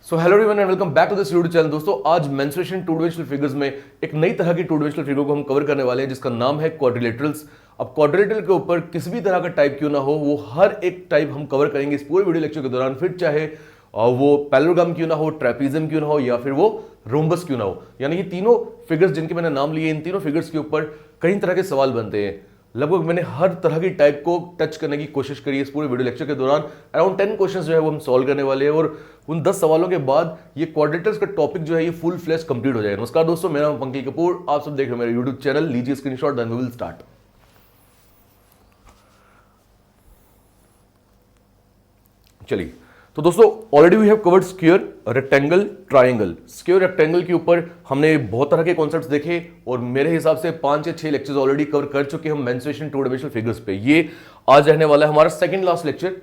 So hello everyone and welcome back to this YouTube channel. दोस्तों आज mensuration two dimensional figures में एक नई तरह की टू डायमेंशनल फिगर को हम कवर करने वाले हैं जिसका नाम है क्वाड्रिलेटरल्स। अब क्वाड्रिलेटरल के ऊपर किसी भी तरह का टाइप क्यों ना हो, वो हर एक टाइप हम कवर करेंगे इस पूरे वीडियो लेक्चर के दौरान। फिर चाहे वो पैरेललोग्राम क्यों ना हो, ट्रेपीजियम क्यों ना हो, या फिर वो रोम्बस क्यों ना हो, यानी ये तीनों फिगर्स जिनके मैंने नाम लिए, इन तीनों फिगर्स के ऊपर कई तरह के सवाल बनते हैं। लगभग मैंने हर तरह की टाइप को टच करने की कोशिश करी है इस पूरे वीडियो लेक्चर के दौरान। अराउंड 10 क्वेश्चंस जो है वो हम सॉल्व करने वाले हैं और उन 10 सवालों के बाद ये क्वाड्रेटर्स का टॉपिक जो है ये फुल फ्लैश कंप्लीट हो जाएगा। नमस्कार दोस्तों, मेरा नाम पंकज कपूर, आप सब देख रहे हो मेरे यूट्यूब चैनल। लीजिए screenshot, then we will start. चलिए, तो दोस्तों already we have covered square, rectangle, triangle. Square rectangle के ऊपर हमने बहुत तरह के कॉन्सेप्ट्स देखे और मेरे हिसाब से 5 या 6 लेक्चर्स ऑलरेडी कवर कर चुके हम मेंसुरेशन टू डायमेंशनल फिगर्स पे। ये आज रहने वाला है हमारा सेकंड लास्ट लेक्चर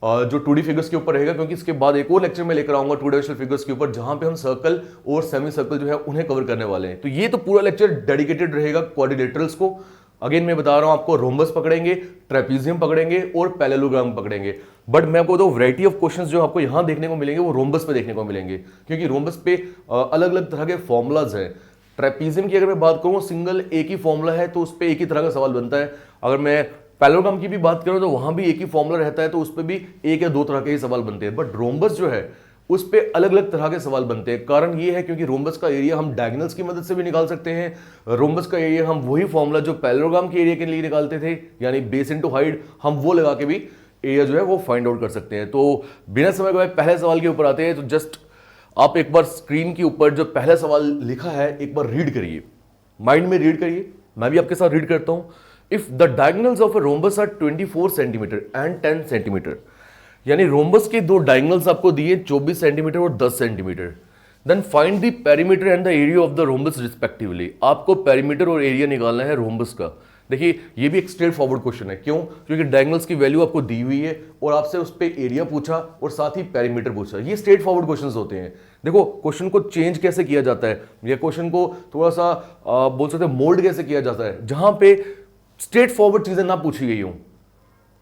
जो 2D फिगर्स के ऊपर रहेगा, क्योंकि इसके बाद एक और लेक्चर में लेकर आऊंगा टू डायमेंशनल फिगर्स के ऊपर जहां पे हम सर्कल और सेमी सर्कल जो है उन्हें कवर करने वाले हैं। तो ये तो पूरा लेक्चर डेडिकेटेड रहेगा क्वाड्रिलेटरल्स को। अगेन मैं बता रहा हूं आपको, रोम्बस पकड़ेंगे, ट्रेपीजियम पकड़ेंगे और पैरेललोग्राम पकड़ेंगे। बट मैं आपको तो वैरायटी ऑफ क्वेश्चंस जो आपको यहां देखने को मिलेंगे वो रोम्बस पे देखने को मिलेंगे, क्योंकि रोम्बस पे अलग अलग तरह के फॉर्मूलाज हैं। ट्रेपीजियम की अगर मैं बात करूं, सिंगल एक ही फॉर्मूला है तो उस पर एक ही तरह का सवाल बनता है। अगर मैं पैरेललोग्राम की भी बात करूं तो वहां भी एक ही फॉर्मूला रहता है तो उस पर भी एक या दो तरह के ही सवाल बनते हैं। बट रोम्बस जो है उस पे अलग अलग तरह के सवाल बनते हैं। कारण ये है क्योंकि रोम्बस का एरिया हम डायगोनल्स की मदद से भी निकाल सकते हैं। रोम्बस का एरिया हम वही फॉर्मूला जो पैरेललोग्राम के एरिया के लिए निकालते थे, यानी बेस इनटू हाइट, हम वो लगा के भी एरिया जो है वो फाइंड आउट कर सकते हैं। तो बिना समय गवाए पहले सवाल के ऊपर आते हैं। तो जस्ट आप एक बार स्क्रीन के ऊपर जो पहला सवाल लिखा है एक बार रीड करिए, माइंड में रीड करिए, मैं भी आपके साथ रीड करता हूं। If the diagonals of a rhombus are 24 centimetre and 10 centimetre, यानी रोम्बस के दो डायगोनल्स आपको दिए 24 सेंटीमीटर और 10 centimetre, then find the perimeter and the area of the rhombus respectively. आपको पेरीमीटर और एरिया निकालना है रोम्बस का। देखिए ये भी एक स्ट्रेट फॉरवर्ड क्वेश्चन है। क्यों? क्योंकि डायगोनल्स की वैल्यू आपको दी हुई है और आपसे उस पर एरिया पूछा और साथ ही पेरीमीटर पूछा। ये स्ट्रेट फॉरवर्ड क्वेश्चंस होते हैं। देखो क्वेश्चन को चेंज कैसे किया जाता है, या क्वेश्चन को थोड़ा सा बोल सकते हैं मोल्ड कैसे किया जाता है, जहां पे स्ट्रेट फॉरवर्ड चीजें ना पूछी गई हो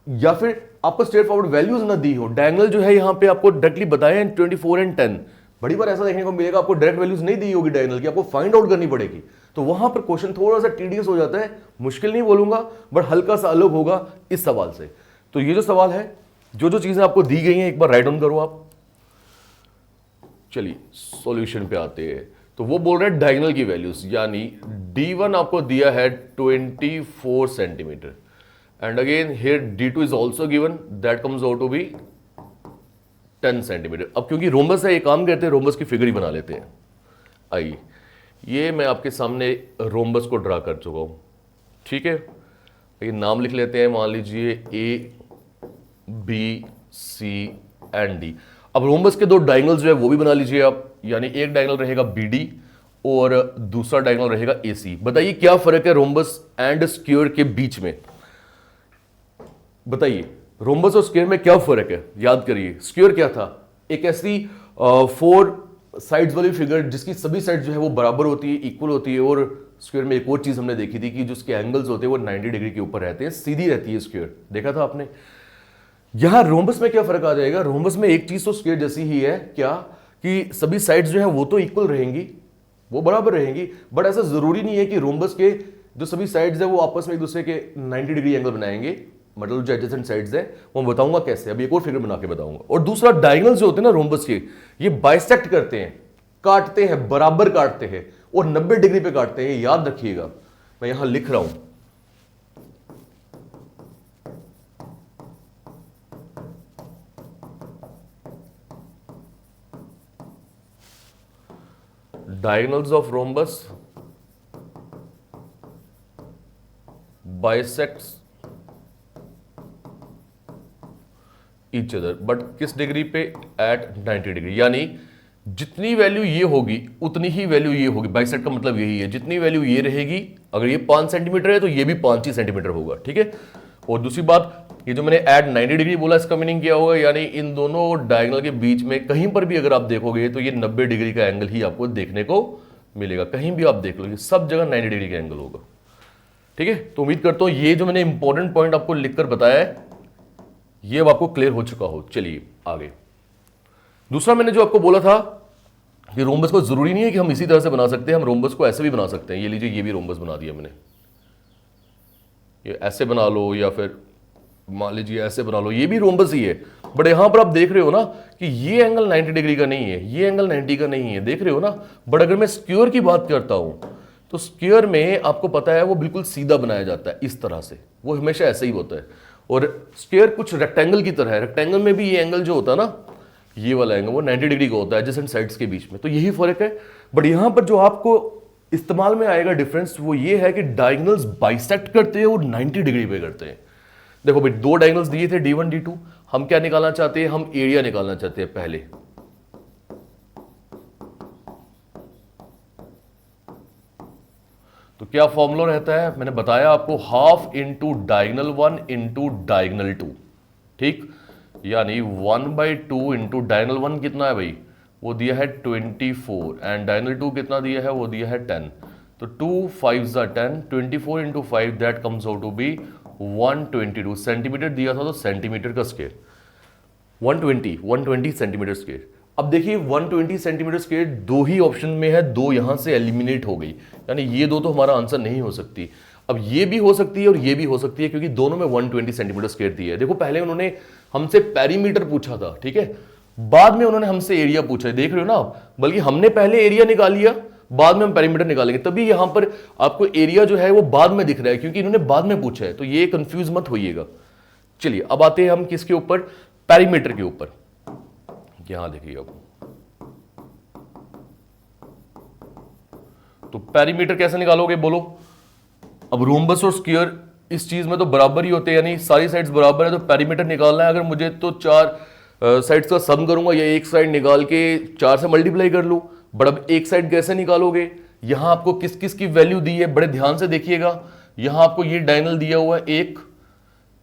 या फिर आपको स्ट्रेट फॉरवर्ड वैल्यूज ना दी हो। डायगोनल जो है यहां पे आपको डायरेक्टली बताया 24 एंड 10। बड़ी बार ऐसा देखने को मिलेगा आपको डायरेक्ट वैल्यूज नहीं दी होगी डायगोनल की, आपको फाइंड आउट करनी पड़ेगी। तो वहां पर क्वेश्चन थोड़ा सा टीडियस हो जाता है, मुश्किल नहीं बोलूंगा बट हल्का सा अलग होगा इस सवाल से। तो ये जो सवाल है, जो जो चीजें आपको दी गई हैं एक बार राइट डाउन करो आप। चलिए सॉल्यूशन पे आते हैं। तो वो बोल रहे हैं डायगोनल की वैल्यूज, यानी D1 आपको दिया है 24 centimetre and again here D2 is also given, that comes out to be 10 centimetre. अब क्योंकि रोम्बस है, ये काम करते हैं रोम्बस की फिगर ही बना लेते हैं। आइए, ये मैं आपके सामने रोम्बस को ड्रा कर चुका हूं, ठीक है। ये नाम लिख लेते हैं, मान लीजिए A, B, C and D। अब रोम्बस के दो डायगोनल्स जो है वो भी बना लीजिए आप, यानी एक डायगोनल रहेगा BD और दूसरा डायगोनल रहेगा AC। बताइए क्या फर्क है रोम्बस एंड स्क्वायर के बीच में? बताइए रोम्बस और स्क्वायर में क्या फर्क है? याद करिए, स्क्वायर क्या था? एक ऐसी 4 साइड्स वाली फिगर जिसकी सभी साइड्स जो है वो बराबर होती है, इक्वल होती है। और स्क्वायर में एक और चीज हमने देखी थी कि जो उसके एंगल्स होते हैं वो 90 डिग्री के ऊपर रहते हैं, सीधी रहती है स्क्वायर, देखा था आपने। यहां रोम्बस में क्या फर्क आ जाएगा? रोम्बस में एक चीज तो स्क्वायर जैसी ही है, क्या कि सभी साइड्स जो है वो तो इक्वल रहेंगी, वो बराबर रहेंगी। बट ऐसा जरूरी नहीं है कि रोम्बस के जो सभी साइड्स है वो आपस में एक दूसरे के 90 डिग्री एंगल बनाएंगे। मतलब जो एडजेसेंट साइड्स है वो बताऊंगा कैसे, अभी एक और फिगर बना के बताऊंगा। और दूसरा, डायगोनल्स जो होते हैं ना रोम्बस के, ये बाइसेक्ट करते हैं, काटते हैं, बराबर काटते हैं और 90 डिग्री पे काटते हैं। याद रखिएगा, मैं यहां लिख रहा हूं। Diagonals of rhombus bisects each other, but किस डिग्री पे? At 90 degree. यानी जितनी वैल्यू ये होगी उतनी ही वैल्यू ये होगी। बाइसेक्ट का मतलब यही है, जितनी वैल्यू ये रहेगी, अगर ये 5 सेंटीमीटर है तो ये भी 5 ही सेंटीमीटर होगा, ठीक है। और दूसरी बात, ये जो मैंने एट 90 डिग्री बोला, इसका मीनिंग क्या होगा? यानी इन दोनों डायगोनल के बीच में कहीं पर भी अगर आप देखोगे तो ये 90 डिग्री का एंगल ही आपको देखने को मिलेगा। कहीं भी आप देख लो, सब जगह 90 डिग्री का एंगल होगा, ठीक है। तो उम्मीद करता हूं ये जो मैंने इंपॉर्टेंट पॉइंट आपको लिखकर बताया है ये अब आपको क्लियर हो चुका हो। चलिए आगे। दूसरा मैंने जो आपको बोला था कि रोम्बस को जरूरी नहीं है कि हम इसी तरह से बना सकते हैं, हम रोम्बस को ऐसे भी बना सकते हैं। ये लीजिए, ये भी रोम्बस बना दिया मैंने, ये ऐसे बना लो या फिर मान लीजिए ऐसे बना लो, ये भी रोम्बस ही है। बट यहां पर आप देख रहे हो ना कि ये एंगल 90 डिग्री का नहीं है, ये एंगल 90 का नहीं है, देख रहे हो ना। बट अगर मैं स्क्वायर की बात करता हूं तो स्क्वायर में आपको पता है वो बिल्कुल सीधा बनाया जाता है इस तरह से, वो हमेशा ऐसे ही होता है। और स्क्वायर कुछ रेक्टेंगल की तरह है, रेक्टेंगल में भी ये एंगल जो होता है ना, ये वाला एंगल वो 90 डिग्री का होता है एडजेसेंट साइड्स के बीच में, तो यही फर्क है। बट यहां पर जो आपको इस्तेमाल में आएगा डिफरेंस वो ये है कि डायगोनल्स बाइसेक्ट करते हैं और 90 डिग्री पे करते हैं। देखो भाई, दो डायगोनल्स दिए थे D1 D2, हम क्या निकालना चाहते हैं, हम एरिया निकालना चाहते हैं पहले। तो क्या फॉर्मूला रहता है, मैंने बताया आपको, half into diagonal 1 into diagonal 2, ठीक, यानी 1/2 इंटू डायगनल 1 कितना है भाई, वो दिया है 24, एंड डायगनल 2 कितना दिया है, वो दिया है 10। तो 2 5 10, 24 into 5 that comes out to be 122 centimetre दिया था, तो सेंटीमीटर का स्क्वायर 120 सेंटीमीटर स्क्वायर। अब देखिए 120 सेंटीमीटर स्क्वायर दो ही ऑप्शन में है, दो यहां से एलिमिनेट हो गई, यानी ये दो तो हमारा आंसर नहीं हो सकती। अब ये भी हो सकती है और ये भी हो सकती है, क्योंकि दोनों में 120 सेंटीमीटर स्क्वायर दिया है। देखो पहले उन्होंने हमसे पेरीमीटर पूछा था, ठीक है, बाद में उन्होंने हमसे एरिया पूछा है, देख रहे हो ना आप, बल्कि हमने पहले एरिया निकाल लिया, बाद में हम पेरीमीटर निकालेंगे, तभी यहां पर आपको एरिया जो है वो बाद में दिख रहा है, क्योंकि इन्होंने बाद में पूछा है, तो ये कंफ्यूज मत होइएगा। चलिए अब आते हैं हम किसके ऊपर, पेरीमीटर के ऊपर। यहां देखिए अब, तो पेरीमीटर कैसे निकालोगे बोलो। अब रोम्बस और स्क्वायर इस चीज में तो बराबर ही होते हैं, यानी सारी साइड्स बराबर है, तो पेरीमीटर निकालना है अगर मुझे, तो चार साइड्स का सम करूंगा या एक साइड निकाल के 4 से मल्टीप्लाई कर लूं। बट अब एक साइड कैसे निकालोगे, यहां आपको किस किस की वैल्यू दी है, बड़े ध्यान से देखिएगा। यहां आपको ये डायगोनल दिया हुआ है एक,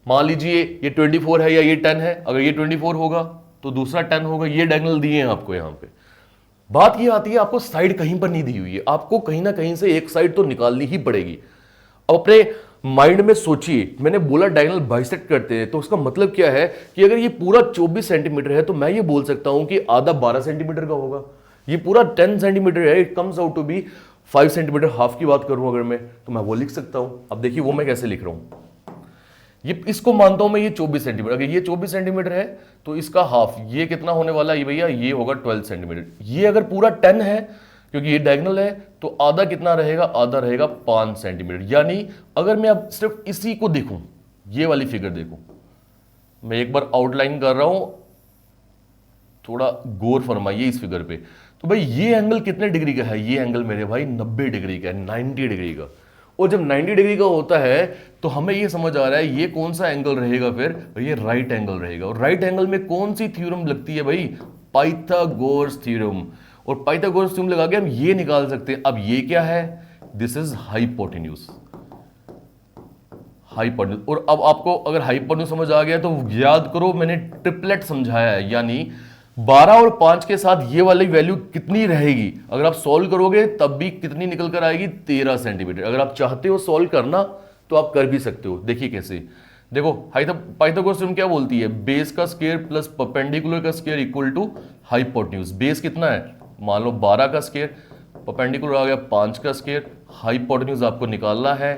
मान लीजिए ये 24 है या ये 10 है, अगर ये 24 होगा तो दूसरा 10 होगा, ये डायगोनल दिए हैं आपको। यहां पे बात ये आती है, आपको साइड कहीं पर नहीं दी हुई है, आपको कहीं ना कहीं से एक साइड तो निकालनी ही पड़ेगी। अब अपने माइंड में सोचिए, मैंने बोला डायगोनल बाइसेक्ट करते हैं, तो उसका मतलब क्या है कि अगर ये पूरा 24 सेंटीमीटर है तो मैं ये बोल सकता हूं कि आधा 12 सेंटीमीटर का होगा। ये पूरा 10 सेंटीमीटर है, it comes out to be 5 centimetre. Half की बात करूं अगर मैं, तो मैं वो लिख सकता हूं। अब देखिए वो मैं कैसे लिख रहा हूं, ये इसको मानता हूं मैं, ये 24 सेंटीमीटर, अगर ये 24 सेंटीमीटर है तो इसका हाफ ये कितना होने वाला है भैया, ये होगा 12 सेंटीमीटर। ये अगर पूरा 10 है, क्योंकि ये डायगोनल है, तो आधा कितना रहेगा, आधा रहेगा 5 सेंटीमीटर। यानी अगर मैं अब सिर्फ इसी को देखूं, ये वाली फिगर देखूं, मैं एक बार आउटलाइन कर रहा हूं, थोड़ा गौर फरमाइए इस फिगर पे। तो भाई ये एंगल कितने डिग्री का है, ये एंगल मेरे भाई 90 डिग्री का है, 90 डिग्री का। और जब 90 डिग्री का होता है तो हमें ये समझ आ रहा है ये कौन सा एंगल रहेगा, फिर ये राइट एंगल रहेगा। और राइट एंगल में कौन सी थ्योरम लगती है भाई, पाइथागोरस थ्योरम। और पाइथागोरस थ्योरम लगा के हम ये निकाल सकते हैं। अब ये क्या है, दिस इज हाइपोटेन्यूज, हाइपोटेन्यूज। और अब आपको अगर हाइपोटेन्यूज समझ आ गया तो याद करो मैंने ट्रिपलेट समझाया है, यानी 12 और 5 के साथ ये वाली वैल्यू कितनी रहेगी, अगर आप सॉल्व करोगे तब भी कितनी निकल कर आएगी, 13 सेंटीमीटर। अगर आप चाहते हो सॉल्व करना तो आप कर भी सकते हो। देखिए कैसे, देखो पाइथागोरस थ्योरम क्या बोलती है, बेस का स्क्वायर प्लस परपेंडिकुलर का square equal to hypotenuse. Base कितना है, मान लो 12 का स्क्वायर, परपेंडिकुलर आ गया 5 का स्क्वायर, हाइपोटेन्यूज आपको निकालना है,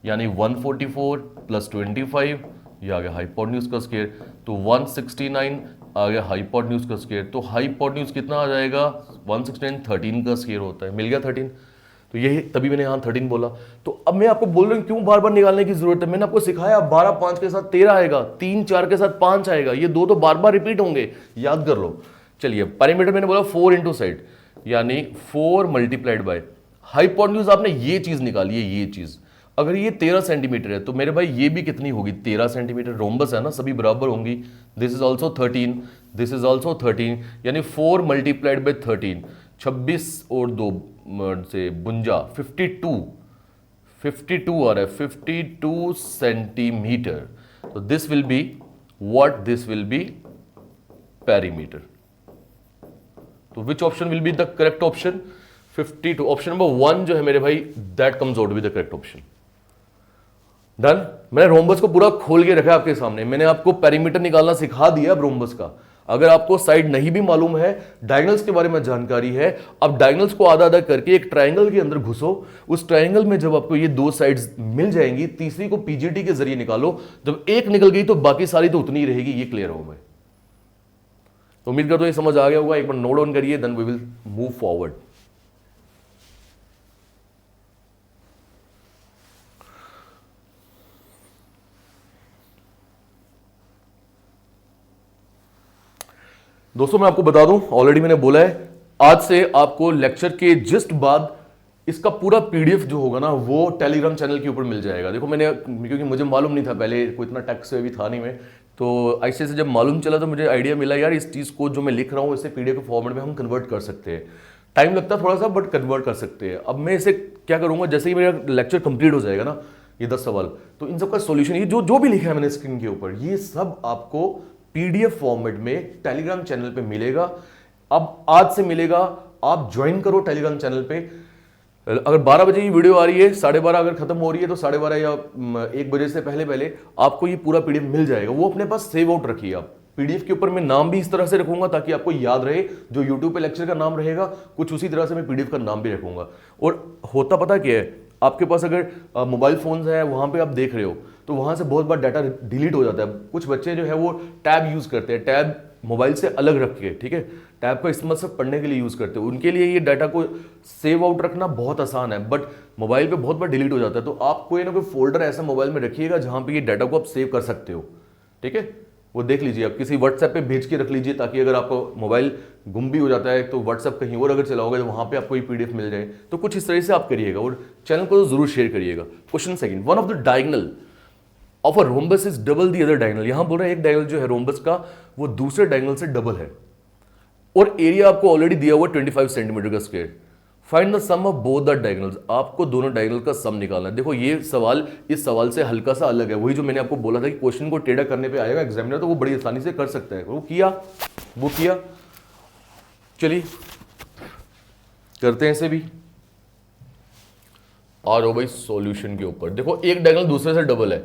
यानी 144 प्लस 25, ये आ गया हाइपोटेन्यूज का स्क्वायर, तो 169 आ गया हाइपोटेन्यूज का स्क्वायर। तो हाइपोटेन्यूज कितना आ जाएगा, 169 13 का स्क्वायर होता है, मिल गया 13। तो यही तभी मैंने यहां 13 बोला। तो अब मैं आपको बोल रहा हूं क्यों बार बार निकालने की जरूरत है, मैंने आपको सिखाया 12 5 के साथ 13 आएगा, 3 4 के साथ 5 आएगा, ये दो तो बार बार रिपीट होंगे, याद कर लो। चलिए पेरीमीटर मैंने बोला 4 इंटू साइड, यानी 4 मल्टीप्लाइड बाय हाइपोटेन्यूज, आपने ये चीज निकाली है, ये चीज। अगर ये 13 सेंटीमीटर है तो मेरे भाई ये भी कितनी होगी, 13 सेंटीमीटर, रोम्बस है ना, सभी बराबर होंगी। This is also 13, this is also 13, यानी 4 मल्टीप्लाइड बाय 13, 26 और 2 से 52, 52 आ रहा है, 52 सेंटीमीटर। तो this will be what, this will be perimeter. तो which option will be the correct option, 52। Option number 1 जो है मेरे भाई, that comes out be the correct option. Done. मैंने रोम्बस को पूरा खोल के रखा आपके सामने, मैंने आपको पेरीमीटर निकालना सिखा दिया अब रोम्बस का। अगर आपको साइड नहीं भी मालूम है, डायगोनल्स के बारे में जानकारी है, अब डायगोनल्स को आधा आधा करके एक ट्रायंगल के अंदर घुसो। उस ट्रायंगल में जब आपको ये दो साइड्स मिल जाएंगी, तीसरी को पीजीटी के जरिए निकालो। जब एक निकल गई तो बाकी सारी तो उतनी ही रहेगी। ये क्लियर हो गए? तो उम्मीद करता हूं ये समझ आ गया होगा। एक बार नोट ऑन करिए, then we will move forward. दोस्तों मैं आपको बता दूं, ऑलरेडी मैंने बोला है, आज से आपको लेक्चर के जस्ट बाद इसका पूरा पीडीएफ जो होगा ना वो टेलीग्राम चैनल के ऊपर मिल जाएगा। देखो मैंने, क्योंकि मुझे मालूम नहीं था पहले, कोई इतना टेक्स्ट भी था नहीं मैं, तो ऐसे से जब मालूम चला तो मुझे आइडिया मिला यार इस चीज़ को जो मैं लिख रहा हूँ इसे पीडीएफ के फॉर्मेट में हम कन्वर्ट कर सकते हैं। टाइम लगता थोड़ा सा, बट कन्वर्ट कर सकते हैं। अब मैं इसे क्या करूँगा, जैसे ही मेरा लेक्चर कंप्लीट हो जाएगा ना, ये 10 सवाल, तो इन सबका सॉल्यूशन, ये जो भी लिखा है मैंने स्क्रीन के ऊपर, ये सब आपको पीडीएफ फॉर्मेट में टेलीग्राम चैनल पे मिलेगा। अब आज से मिलेगा, आप ज्वाइन करो टेलीग्राम चैनल पे। अगर 12 बजे की वीडियो आ रही है, 12:30 अगर खत्म हो रही है तो 12:30 या 1 बजे से पहले पहले आपको ये पूरा पीडीएफ मिल जाएगा। वो अपने पास सेव आउट रखिए आप। पीडीएफ के ऊपर मैं नाम भी इस तरह से रखूंगा ताकि आपको याद रहे, जो यूट्यूब पे लेक्चर का नाम रहेगा कुछ उसी तरह से मैं पीडीएफ का नाम भी रखूंगा। और होता पता क्या है, आपके पास अगर मोबाइल फोन्स है, वहां पे आप देख रहे हो तो वहां से बहुत बार डाटा डिलीट हो जाता है। कुछ बच्चे जो है वो टैब यूज करते हैं, टैब मोबाइल से अलग रख के, ठीक है, टैब का इस्तेमाल सिर्फ पढ़ने के लिए यूज करते हैं। उनके लिए ये डाटा को सेव आउट रखना बहुत आसान है, बट मोबाइल पे बहुत बार डिलीट हो जाता है। तो आप कोई ना कोई फोल्डर ऐसा मोबाइल में रखिएगा जहां पे ये डाटा को आप सेव कर सकते हो, ठीक है। वो देख लीजिए, आप किसी व्हाट्सएप पे भेज के रख लीजिए ताकि अगर आपको मोबाइल गुम भी हो जाता है तो व्हाट्सएप कहीं और अगर चलाओगे तो वहां पे आपको ये पीडीएफ मिल जाए। तो कुछ इस तरह से आप करिएगा और चैनल को तो जरूर शेयर करिएगा। Question second, one of the diagonal of a rhombus is double the other diagonal. यहां बोल रहे हैं एक डायगोनल जो है रोम्बस का वो दूसरे डायगोनल से डबल है और एरिया आपको ऑलरेडी दिया हुआ 25 सेंटीमीटर का square. Find the sum of both the diagonals. आपको दोनों डायगोनल का सम निकालना है। देखो ये सवाल इस सवाल से हल्का सा अलग है। वही जो मैंने आपको बोला था कि क्वेश्चन को टेढ़ा करने पे आएगा एग्जामिनर, तो वो बड़ी आसानी से कर सकता है। वो किया। चलिए करते हैं इसे भी। आ जाओ भाई सॉल्यूशन के ऊपर। देखो एक डायगोनल दूसरे से डबल है।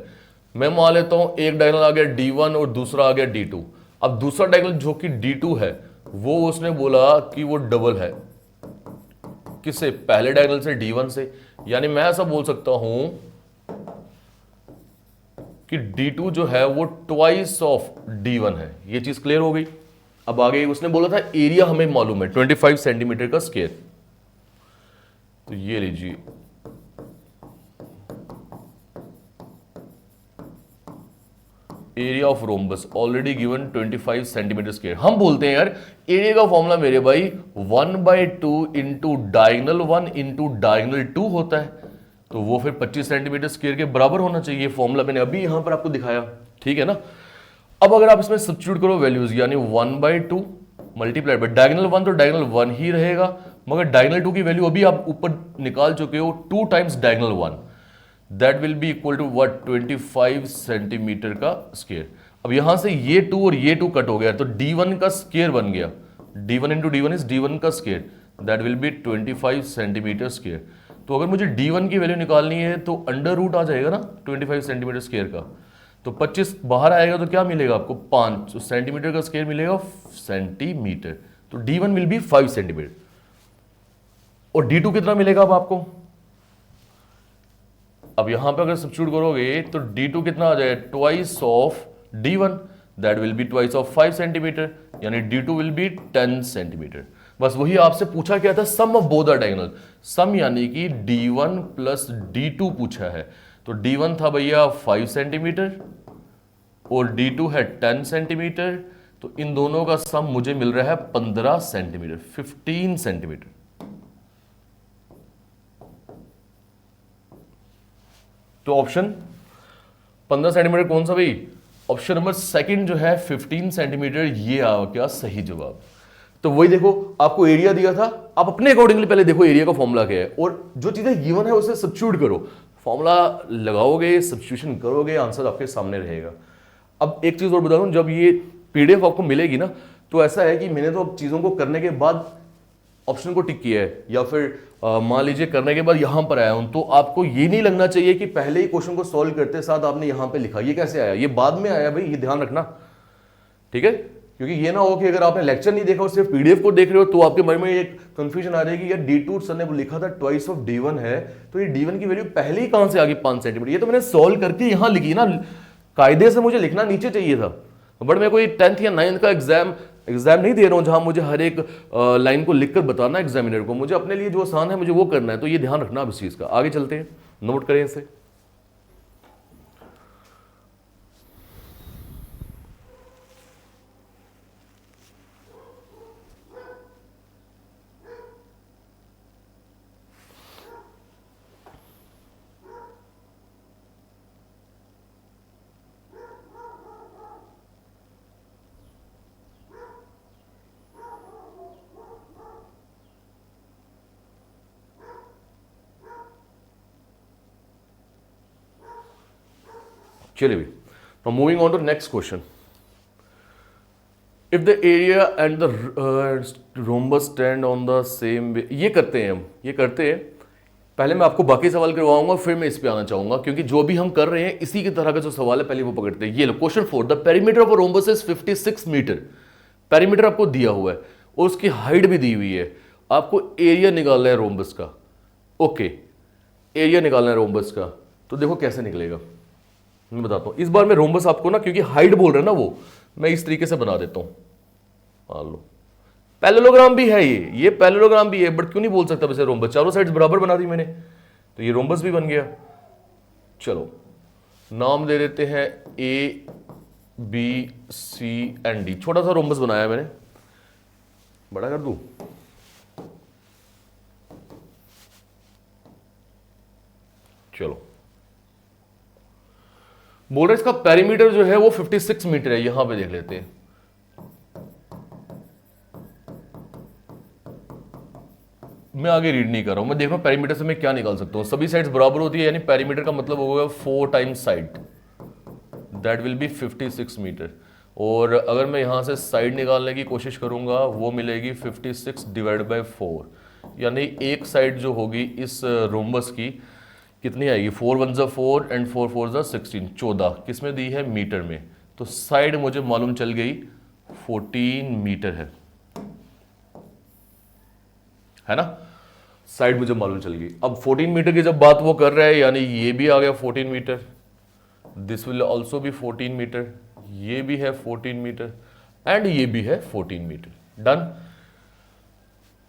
मैं मान लेता हूं एक डायगोनल आ गया D1 और दूसरा आ गया D2। अब दूसरा डायगोनल जो कि D2 है वो उसने बोला कि वो डबल है किससे, पहले डायगोनल से D1 से। यानी मैं ऐसा बोल सकता हूं कि D2 जो है वो ट्वाइस ऑफ D1 है। ये चीज क्लियर हो गई। अब आगे उसने बोला था एरिया हमें मालूम है 25 सेंटीमीटर का स्क्वायर। तो ये लीजिए, area of rhombus already given 25 centimetre square. हम बोलते हैं यार एरिया का फॉर्मूला मेरे भाई 1/2 इंटू डायगोनल 1 इंटू डायगोनल 2 होता है, तो वो फिर 25 सेंटीमीटर स्क्वायर के बराबर होना चाहिए। फॉर्मूला मैंने अभी यहां पर आपको दिखाया, ठीक है ना। अब अगर आप इसमें सब्स्टिट्यूट करो वैल्यूज, यानी 1/2 मल्टीप्लाइड बाय डायगोनल 1, तो डायगोनल 1 ही रहेगा, मगर डायगोनल 2 की वैल्यू अभी आप ऊपर निकाल चुके हो 2 times diagonal 1, that will be equal to what 25 centimetre का स्क्वायर। अब यहां से ये 2 और ये 2 कट हो गया तो D1 का स्क्वायर बन गया। D1 into D1 is D1 का square, that will B 25 centimetre square. तो अगर मुझे D1 की वैल्यू निकालनी है तो अंडर रूट आ जाएगा ना 25 सेंटीमीटर स्क्वायर का, तो 25 बाहर आएगा तो क्या मिलेगा आपको 5, तो सेंटीमीटर का स्क्वायर मिलेगा सेंटीमीटर। तो D1 विल बी 5 सेंटीमीटर और D2 कितना मिलेगा अब आपको। अब यहां पे अगर सब्स्टिट्यूट करोगे तो D2 कितना आ जाएगा twice of D1, that will be twice of 5 centimetre, यानी D2 विल बी 10 सेंटीमीटर। बस वही आपसे पूछा क्या था, सम ऑफ बोथ द डायगोनल। सम यानी कि D1 प्लस D2 पूछा है। तो D1 था भैया 5 सेंटीमीटर और D2 है 10 सेंटीमीटर, तो इन दोनों का सम मुझे मिल रहा है 15 सेंटीमीटर, 15 सेंटीमीटर। तो ऑप्शन 15 सेंटीमीटर कौन सा भाई, ऑप्शन नंबर सेकंड जो है 15 सेंटीमीटर, ये आ गया सही जवाब। तो वही देखो आपको एरिया दिया था, आप अपने अकॉर्डिंगली पहले देखो एरिया का फॉर्मूला क्या है और जो चीजें गिवन है उसे सब्स्टिट्यूट करो, फॉर्मूला लगाओगे, सब्स्टिट्यूशन करोगे, आंसर आपके सामने रहेगा। अब एक चीज और बता दूं, जब ये पीडीएफ आपको मिलेगी ना तो ऐसा है कि मैंने तो चीजों को करने के बाद ऑप्शन को टिक किया है या फिर मान लीजिए करने के बाद यहां पर आया हूं, तो आपको ये नहीं लगना चाहिए कि पहले ही क्वेश्चन को सॉल्व करते साथ आपने यहां पे लिखा। ये कैसे आया, ये बाद में आया भाई, ये ध्यान रखना, ठीक है। क्योंकि ये ना हो कि अगर आपने लेक्चर नहीं देखा और सिर्फ पीडीएफ को देख रहे हो तो आपके मन में एक कंफ्यूजन आ जाएगी, यार D2 सर ने लिखा था ट्वाइस ऑफ D1 है, तो ये D1 की वैल्यू पहले ही कहां से आ गई 5 सेंटीमीटर, ये तो मैंने सॉल्व करके यहां लिखी ना, कायदे से मुझे लिखना नीचे चाहिए था। बट मैं कोई 10th या 9th का एग्जाम नहीं दे रहा हूं जहां मुझे हर एक लाइन को लिखकर बताना एग्जामिनर को, मुझे अपने लिए जो आसान है मुझे वो करना है, तो ये ध्यान रखना अब इस चीज का। आगे चलते हैं, नोट करें इसे। चलिए भी, now moving on to next question. If the area and the rhombus stand on the same way, ये करते हैं हम, ये करते हैं। पहले मैं आपको बाकी सवाल करवाऊंगा फिर मैं इस पे आना चाहूंगा, क्योंकि जो भी हम कर रहे हैं इसी की तरह का जो सवाल है पहले वो पकड़ते हैं। ये लो question 4, the perimeter of rhombus is 56 metre. Perimeter आपको दिया हुआ है और उसकी हाइट भी दी हुई है, आपको एरिया निकालना है रोम्बस का। ओके, एरिया निकालना है रोम्बस का, तो देखो कैसे निकलेगा मैं बताता हूं। इस बार मैं रोम्बस आपको ना, क्योंकि हाइट बोल रहे हैं ना वो, मैं इस तरीके से बना देता हूं। मान लो पैरेललोग्राम भी है, ये पैरेललोग्राम भी है, बट क्यों नहीं बोल सकता वैसे रोम्बस, चारों साइड्स बराबर बना दी मैंने, तो ये रोम्बस भी बन गया। चलो नाम दे देते हैं A B C and D। छोटा सा रोम्बस बनाया मैंने, बड़ा कर दूं, चलो बोल रहे इसका पेरीमीटर जो है वो 56 मीटर है। यहां पे देख लेते हैं, मैं आगे रीड नहीं कर रहा हूं, मैं देख रहा हूं पेरीमीटर से मैं क्या निकाल सकता हूं। सभी साइड्स बराबर होती है, यानी पेरीमीटर का मतलब होगा 4 times side, that will be 56 metre. और अगर मैं यहां से साइड निकालने की कोशिश करूंगा वो मिलेगी 56 डिवाइड बाई 4, यानी एक साइड जो होगी इस रोम्बस की कितनी आएगी, 4 1 जा 4 एंड 4 4 जा 16, 14 किस में दी है, मीटर में। तो साइड मुझे मालूम चल गई 14 मीटर है ना, साइड मुझे मालूम चल गई। अब 14 मीटर की जब बात वो कर रहा है, यानी ये भी आ गया 14 metre, this will also be 14 metre, ये भी है 14 मीटर एंड ये भी है 14 metre. Done.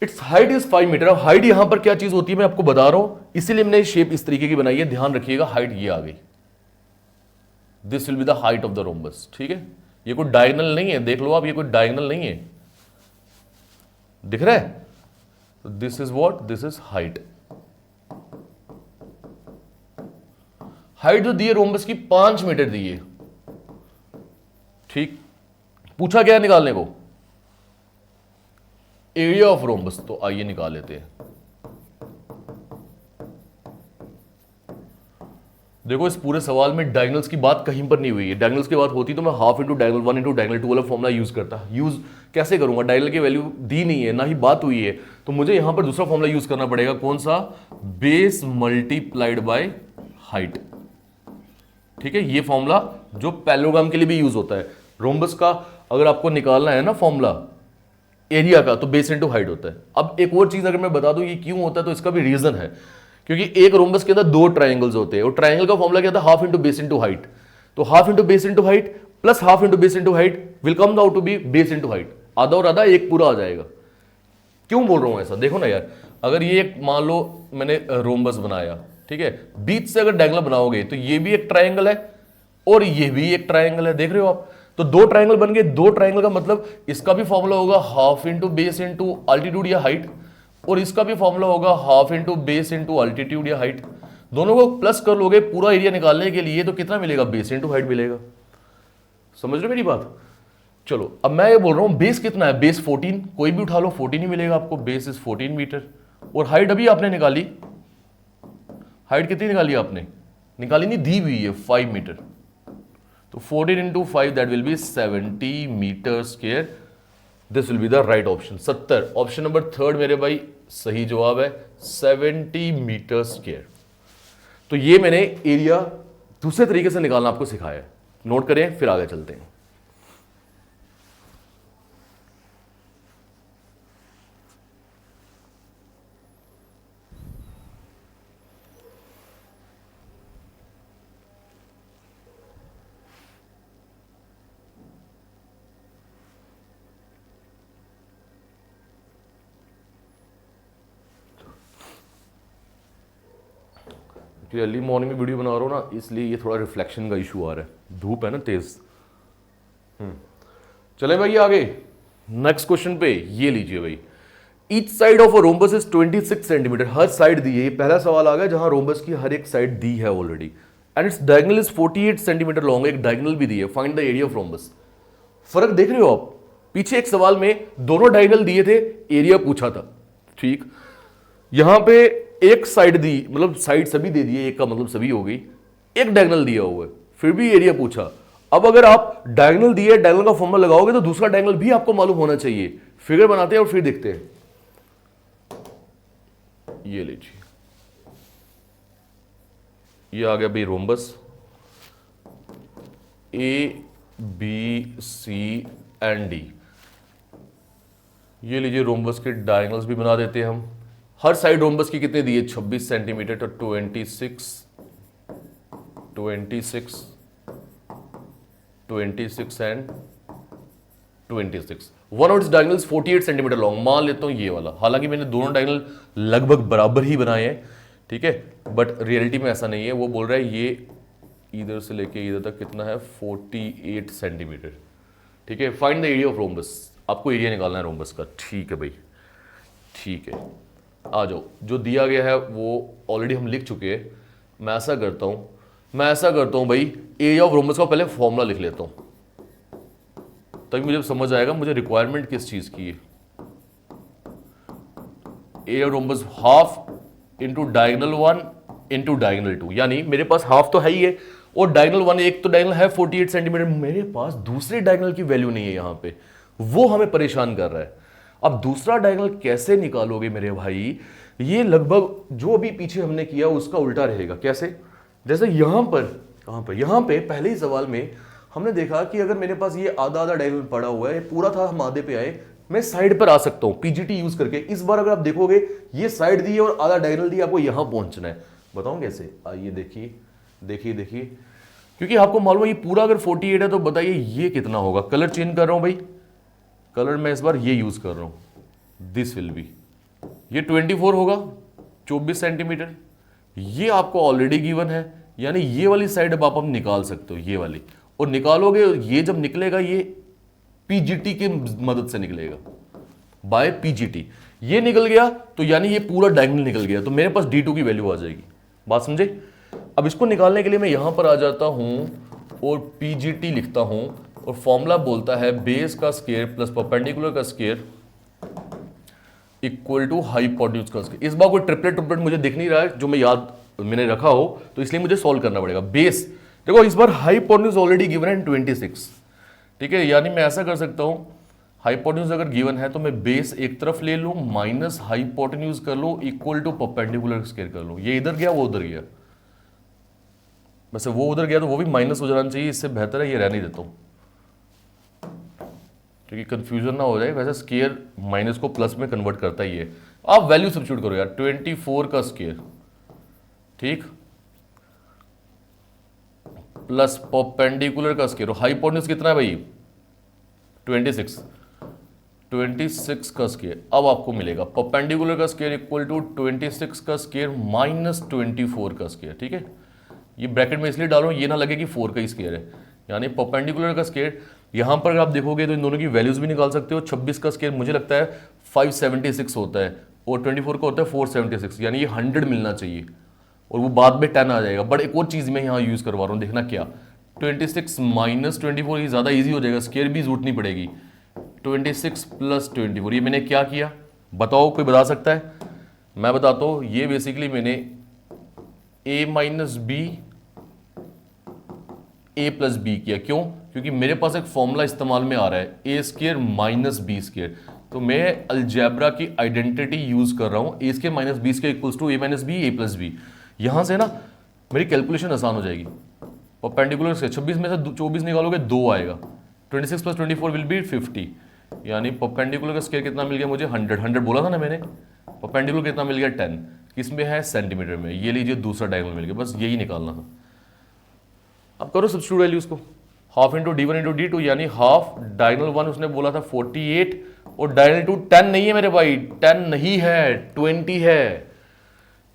Its height is 5 metre. अब हाइट यहां पर क्या चीज होती है मैं आपको बता रहा हूं, इसीलिए मैंने शेप इस तरीके की बनाई है, ध्यान रखिएगा। हाइट ये आ गई, this will be the height of the rhombus. ठीक है, ये कोई डायगोनल नहीं है, देख लो आप, ये कोई डायगोनल नहीं है, दिख रहा है। This is what, this is height. Height जो दी है रोम्बस की 5 मीटर दी है। ठीक, पूछा क्या निकालने को, एरिया ऑफ रोम्बस, तो आइए निकाल लेते हैं। देखो इस पूरे सवाल में डायगोनल्स की बात कहीं पर नहीं हुई है। डायगोनल्स की बात होती तो मैं half into diagonal 1 into diagonal 2 वाला फॉर्मूला यूज करता। यूज कैसे करूंगा, डायगोनल की वैल्यू दी नहीं है, ना ही बात हुई है, तो मुझे यहां पर दूसरा फॉर्मूला यूज करना पड़ेगा। कौन सा, बेस मल्टीप्लाइड बाय हाइट। ठीक है, ये फॉर्मूला जो पैरेललोग्राम के लिए भी यूज होता है। रोम्बस का अगर आपको निकालना है ना फॉर्मूला एरिया का, तो बेस इंटू हाइट होता है। अब एक और चीज अगर मैं बता दूं ये क्यों होता है, तो इसका भी रीजन है, क्योंकि एक रोम्बस के अंदर 2 ट्राइंगल्स होते हैं और ट्राइंगल का फॉर्मूला क्या था, half into base into height. तो half into base into height plus half into base into height will come out to be base into height. आधा और आधा एक पूरा आ जाएगा। क्यों बोल रहा हूं ऐसा, देखो ना यार, अगर ये मान लो मैंने रोम्बस बनाया, ठीक है, बीच से अगर डायगोनल बनाओगे तो ये भी एक ट्राइंगल है और ये भी एक ट्राइंगल है, देख रहे हो आप। तो 2 ट्राइंगल बन गए। 2 ट्राइंगल का मतलब इसका भी फॉर्मूला होगा half into base into altitude या हाइट, और इसका भी फॉर्मूला होगा half into base into altitude या हाइट। दोनों को प्लस कर लोगे पूरा एरिया निकालने के लिए, तो कितना मिलेगा, बेस इंटू हाइट मिलेगा। समझ रहे हो मेरी बात। चलो अब मैं ये बोल रहा हूं बेस कितना है, बेस 14, कोई भी उठा लो 14 ही मिलेगा आपको। बेस इज 14 मीटर और हाइट अभी आपने निकाली, हाइट कितनी निकाली आपने, निकाली नहीं, दी हुई है 5 मीटर। तो 14 into 5 that will be 70 metre square. This will be the right option. 70, option number 3 मेरे भाई सही जवाब है, 70 मीटर स्क्वायर। तो ये मैंने एरिया दूसरे तरीके से निकालना आपको सिखाया है, नोट करें फिर आगे चलते हैं। कि अर्ली मॉर्निंग में वीडियो बना रहा हूँ ना, इसलिए ये थोड़ा रिफ्लेक्शन का इशू आ रहा है, धूप है ना तेज। चले भाई आगे नेक्स्ट क्वेश्चन पे, ये लीजिए भाई, each side of a rhombus is 26 centimetre, हर साइड दी है, ये पहला सवाल आ गया जहां रोम्बस की हर एक साइड दी है already, and its diagonal is 48 centimetre long, एक डायगोनल भी दी है, find the area of rhombus. फर्क देख रहे हो आप, पीछे एक सवाल में दोनों डायगोनल दिए थे, एरिया पूछा था, ठीक, यहां पे एक साइड दी, मतलब साइड सभी दे दिए, एक का मतलब सभी हो गई, एक डायगोनल दिया हुआ है, फिर भी एरिया पूछा। अब अगर आप डायगोनल दिए, डायगोनल का फॉर्मूला लगाओगे तो दूसरा डायगोनल भी आपको मालूम होना चाहिए। फिगर बनाते हैं और फिर देखते हैं। ये लीजिए, ये आ गया भाई rhombus, A B C and D. ये लीजिए रोम्बस के डायगोनल्स भी बना देते हैं हम। हर साइड रोम्बस की कितने दिए, 26 सेंटीमीटर, तो 26 and 26। One of its diagonals 48 centimetre long, मान लेता हूं ये वाला, हालांकि मैंने दोनों डायगोनल लगभग बराबर ही बनाए हैं, ठीक है, बट रियलिटी में ऐसा नहीं है। वो बोल रहा है ये इधर से लेके इधर तक कितना है, 48 सेंटीमीटर, ठीक है। Find the area of rhombus, आपको एरिया निकालना है रोम्बस का, ठीक है भाई, ठीक है। आ जाओ, जो दिया गया है वो ऑलरेडी हम लिख चुके हैं। मैं ऐसा करता हूं भाई, एरिया ऑफ रोम्बस का पहले फॉर्मूला लिख लेता हूं, तभी मुझे समझ आएगा मुझे रिक्वायरमेंट किस चीज की है। Area of rhombus half into diagonal 1 into diagonal 2, यानी मेरे पास हाफ तो है ही है, और डायगोनल 1, एक तो डायगोनल है 48 सेंटीमीटर, मेरे पास दूसरे डायगोनल की वैल्यू नहीं है यहां पे, वो हमें परेशान कर रहा है। अब दूसरा डायगोनल कैसे निकालोगे मेरे भाई, ये लगभग जो अभी पीछे हमने किया उसका उल्टा रहेगा। कैसे, जैसे यहां पर, कहां पर, यहां पे पहले ही सवाल में हमने देखा कि अगर मेरे पास ये आधा आधा डायगोनल पड़ा हुआ है, पूरा था, हम आधे पे आए, मैं साइड पर आ सकता हूं पीजीटी यूज करके। इस बार अगर आप देखोगे ये साइड दी है और आधा डायगोनल दिया, आपको यहां पहुंचना है। बताऊं कैसे, आइए देखिए देखिए देखिए, क्योंकि आपको मालूम है ये पूरा अगर 48 है तो बताइए ये कितना होगा। कलर चेंज कर रहा हूं भाई, कलर मैं इस बार ये यूज कर रहा हूं, दिस विल बी, ये 24 होगा, 24 सेंटीमीटर, ये आपको ऑलरेडी गिवन है, यानी ये वाली साइड अब आप निकाल सकते हो, ये वाली, और निकालोगे, ये जब निकलेगा ये पीजीटी की मदद से निकलेगा, बाय पीजीटी। ये निकल गया तो यानी ये पूरा डायगोनल निकल गया, तो मेरे पास D2 की वैल्यू आ जाएगी। बात समझे। अब इसको निकालने के लिए मैं यहां पर आ जाता हूं और पीजीटी लिखता हूं, और फॉर्मूला बोलता है बेस का स्क्वायर प्लस परपेंडिकुलर का स्क्वायर इक्वल टू हाइपोटेन्यूज का स्क्वायर। इस बार कोई ट्रिपलेट मुझे दिख नहीं रहा है जो मैंने रखा हो, तो इसलिए मुझे सॉल्व करना पड़ेगा। बेस देखो, इस बार हाइपोटेन्यूज ऑलरेडी गिवन है 26, ठीक है, यानी मैं ऐसा कर सकता हूं, हाइपोटेन्यूज अगर गिवन है तो मैं बेस एक तरफ ले लूं, माइनस हाइपोटेन्यूज कर लो, इक्वल टू परपेंडिकुलर स्क्वायर कर लो। ये इधर गया, वो उधर गया, वैसे वो उधर गया तो वो भी माइनस हो जाना चाहिए, इससे बेहतर है ये रहने देता हूं, क्योंकि कंफ्यूजन ना हो जाए। वैसे स्क्वायर माइनस को प्लस में कन्वर्ट करता ही है। आप वैल्यू सब्स्टिट्यूट करो यार, 24 का स्क्वायर, ठीक, प्लस परपेंडिकुलर का स्क्वायर, हाइपोटेन्यूज कितना है भाई, 26 का स्क्वायर। अब आपको मिलेगा परपेंडिकुलर का स्क्वायर इक्वल टू 26 का स्क्वायर माइनस 24 का स्क्वायर, ठीक है। ये ब्रैकेट में इसलिए डाल रहा हूं, ये ना लगे कि 4 का ही स्क्वायर है, यानी परपेंडिकुलर का स्क्वायर। यहां पर आप देखोगे तो इन दोनों की वैल्यूज भी निकाल सकते हो। 26 का स्क्वायर मुझे लगता है 576 होता है, और 24 का होता है 476, यानी ये 100 मिलना चाहिए, और वो बाद में 10 आ जाएगा। बट एक और चीज मैं यहाँ यूज करवा रहा हूँ, देखना क्या, 26 माइनस 24, ये ज्यादा इजी हो जाएगा, स्क्वायर भी जरूरत पड़ेगी। 26 प्लस 24, ये मैंने क्या किया बताओ, कोई बता सकता है। मैं बताता हूँ, ये बेसिकली मैंने a minus B A plus B किया। क्यों, क्योंकि मेरे पास एक फॉर्मूला इस्तेमाल में आ रहा है, A square minus B square, तो मैं अलजेब्रा की आइडेंटिटी यूज कर रहा हूं, A square minus B square equals to A minus B A plus B. यहां से ना मेरी कैलकुलेशन आसान हो जाएगी। परपेंडिकुलर से 26 में से 24 निकालोगे 2 आएगा, 26 प्लस 24 विल बी 50, यानी परपेंडिकुलर का स्क्वायर कितना मिल गया मुझे, 100 बोला था ना मैंने। परपेंडिकुलर कितना मिल गया, 10, किसमें है, सेंटीमीटर में। ये लीजिए दूसरा डायगोनल मिल गया, बस यही निकालना था। अब करो सब्स्टिट्यूट वैल्यूज को, half into D1 into D2, यानी हाफ डायगोनल 1 उसने बोला था 48, और डायगोनल 2 10 नहीं है मेरे भाई, 10 नहीं है, 20 है।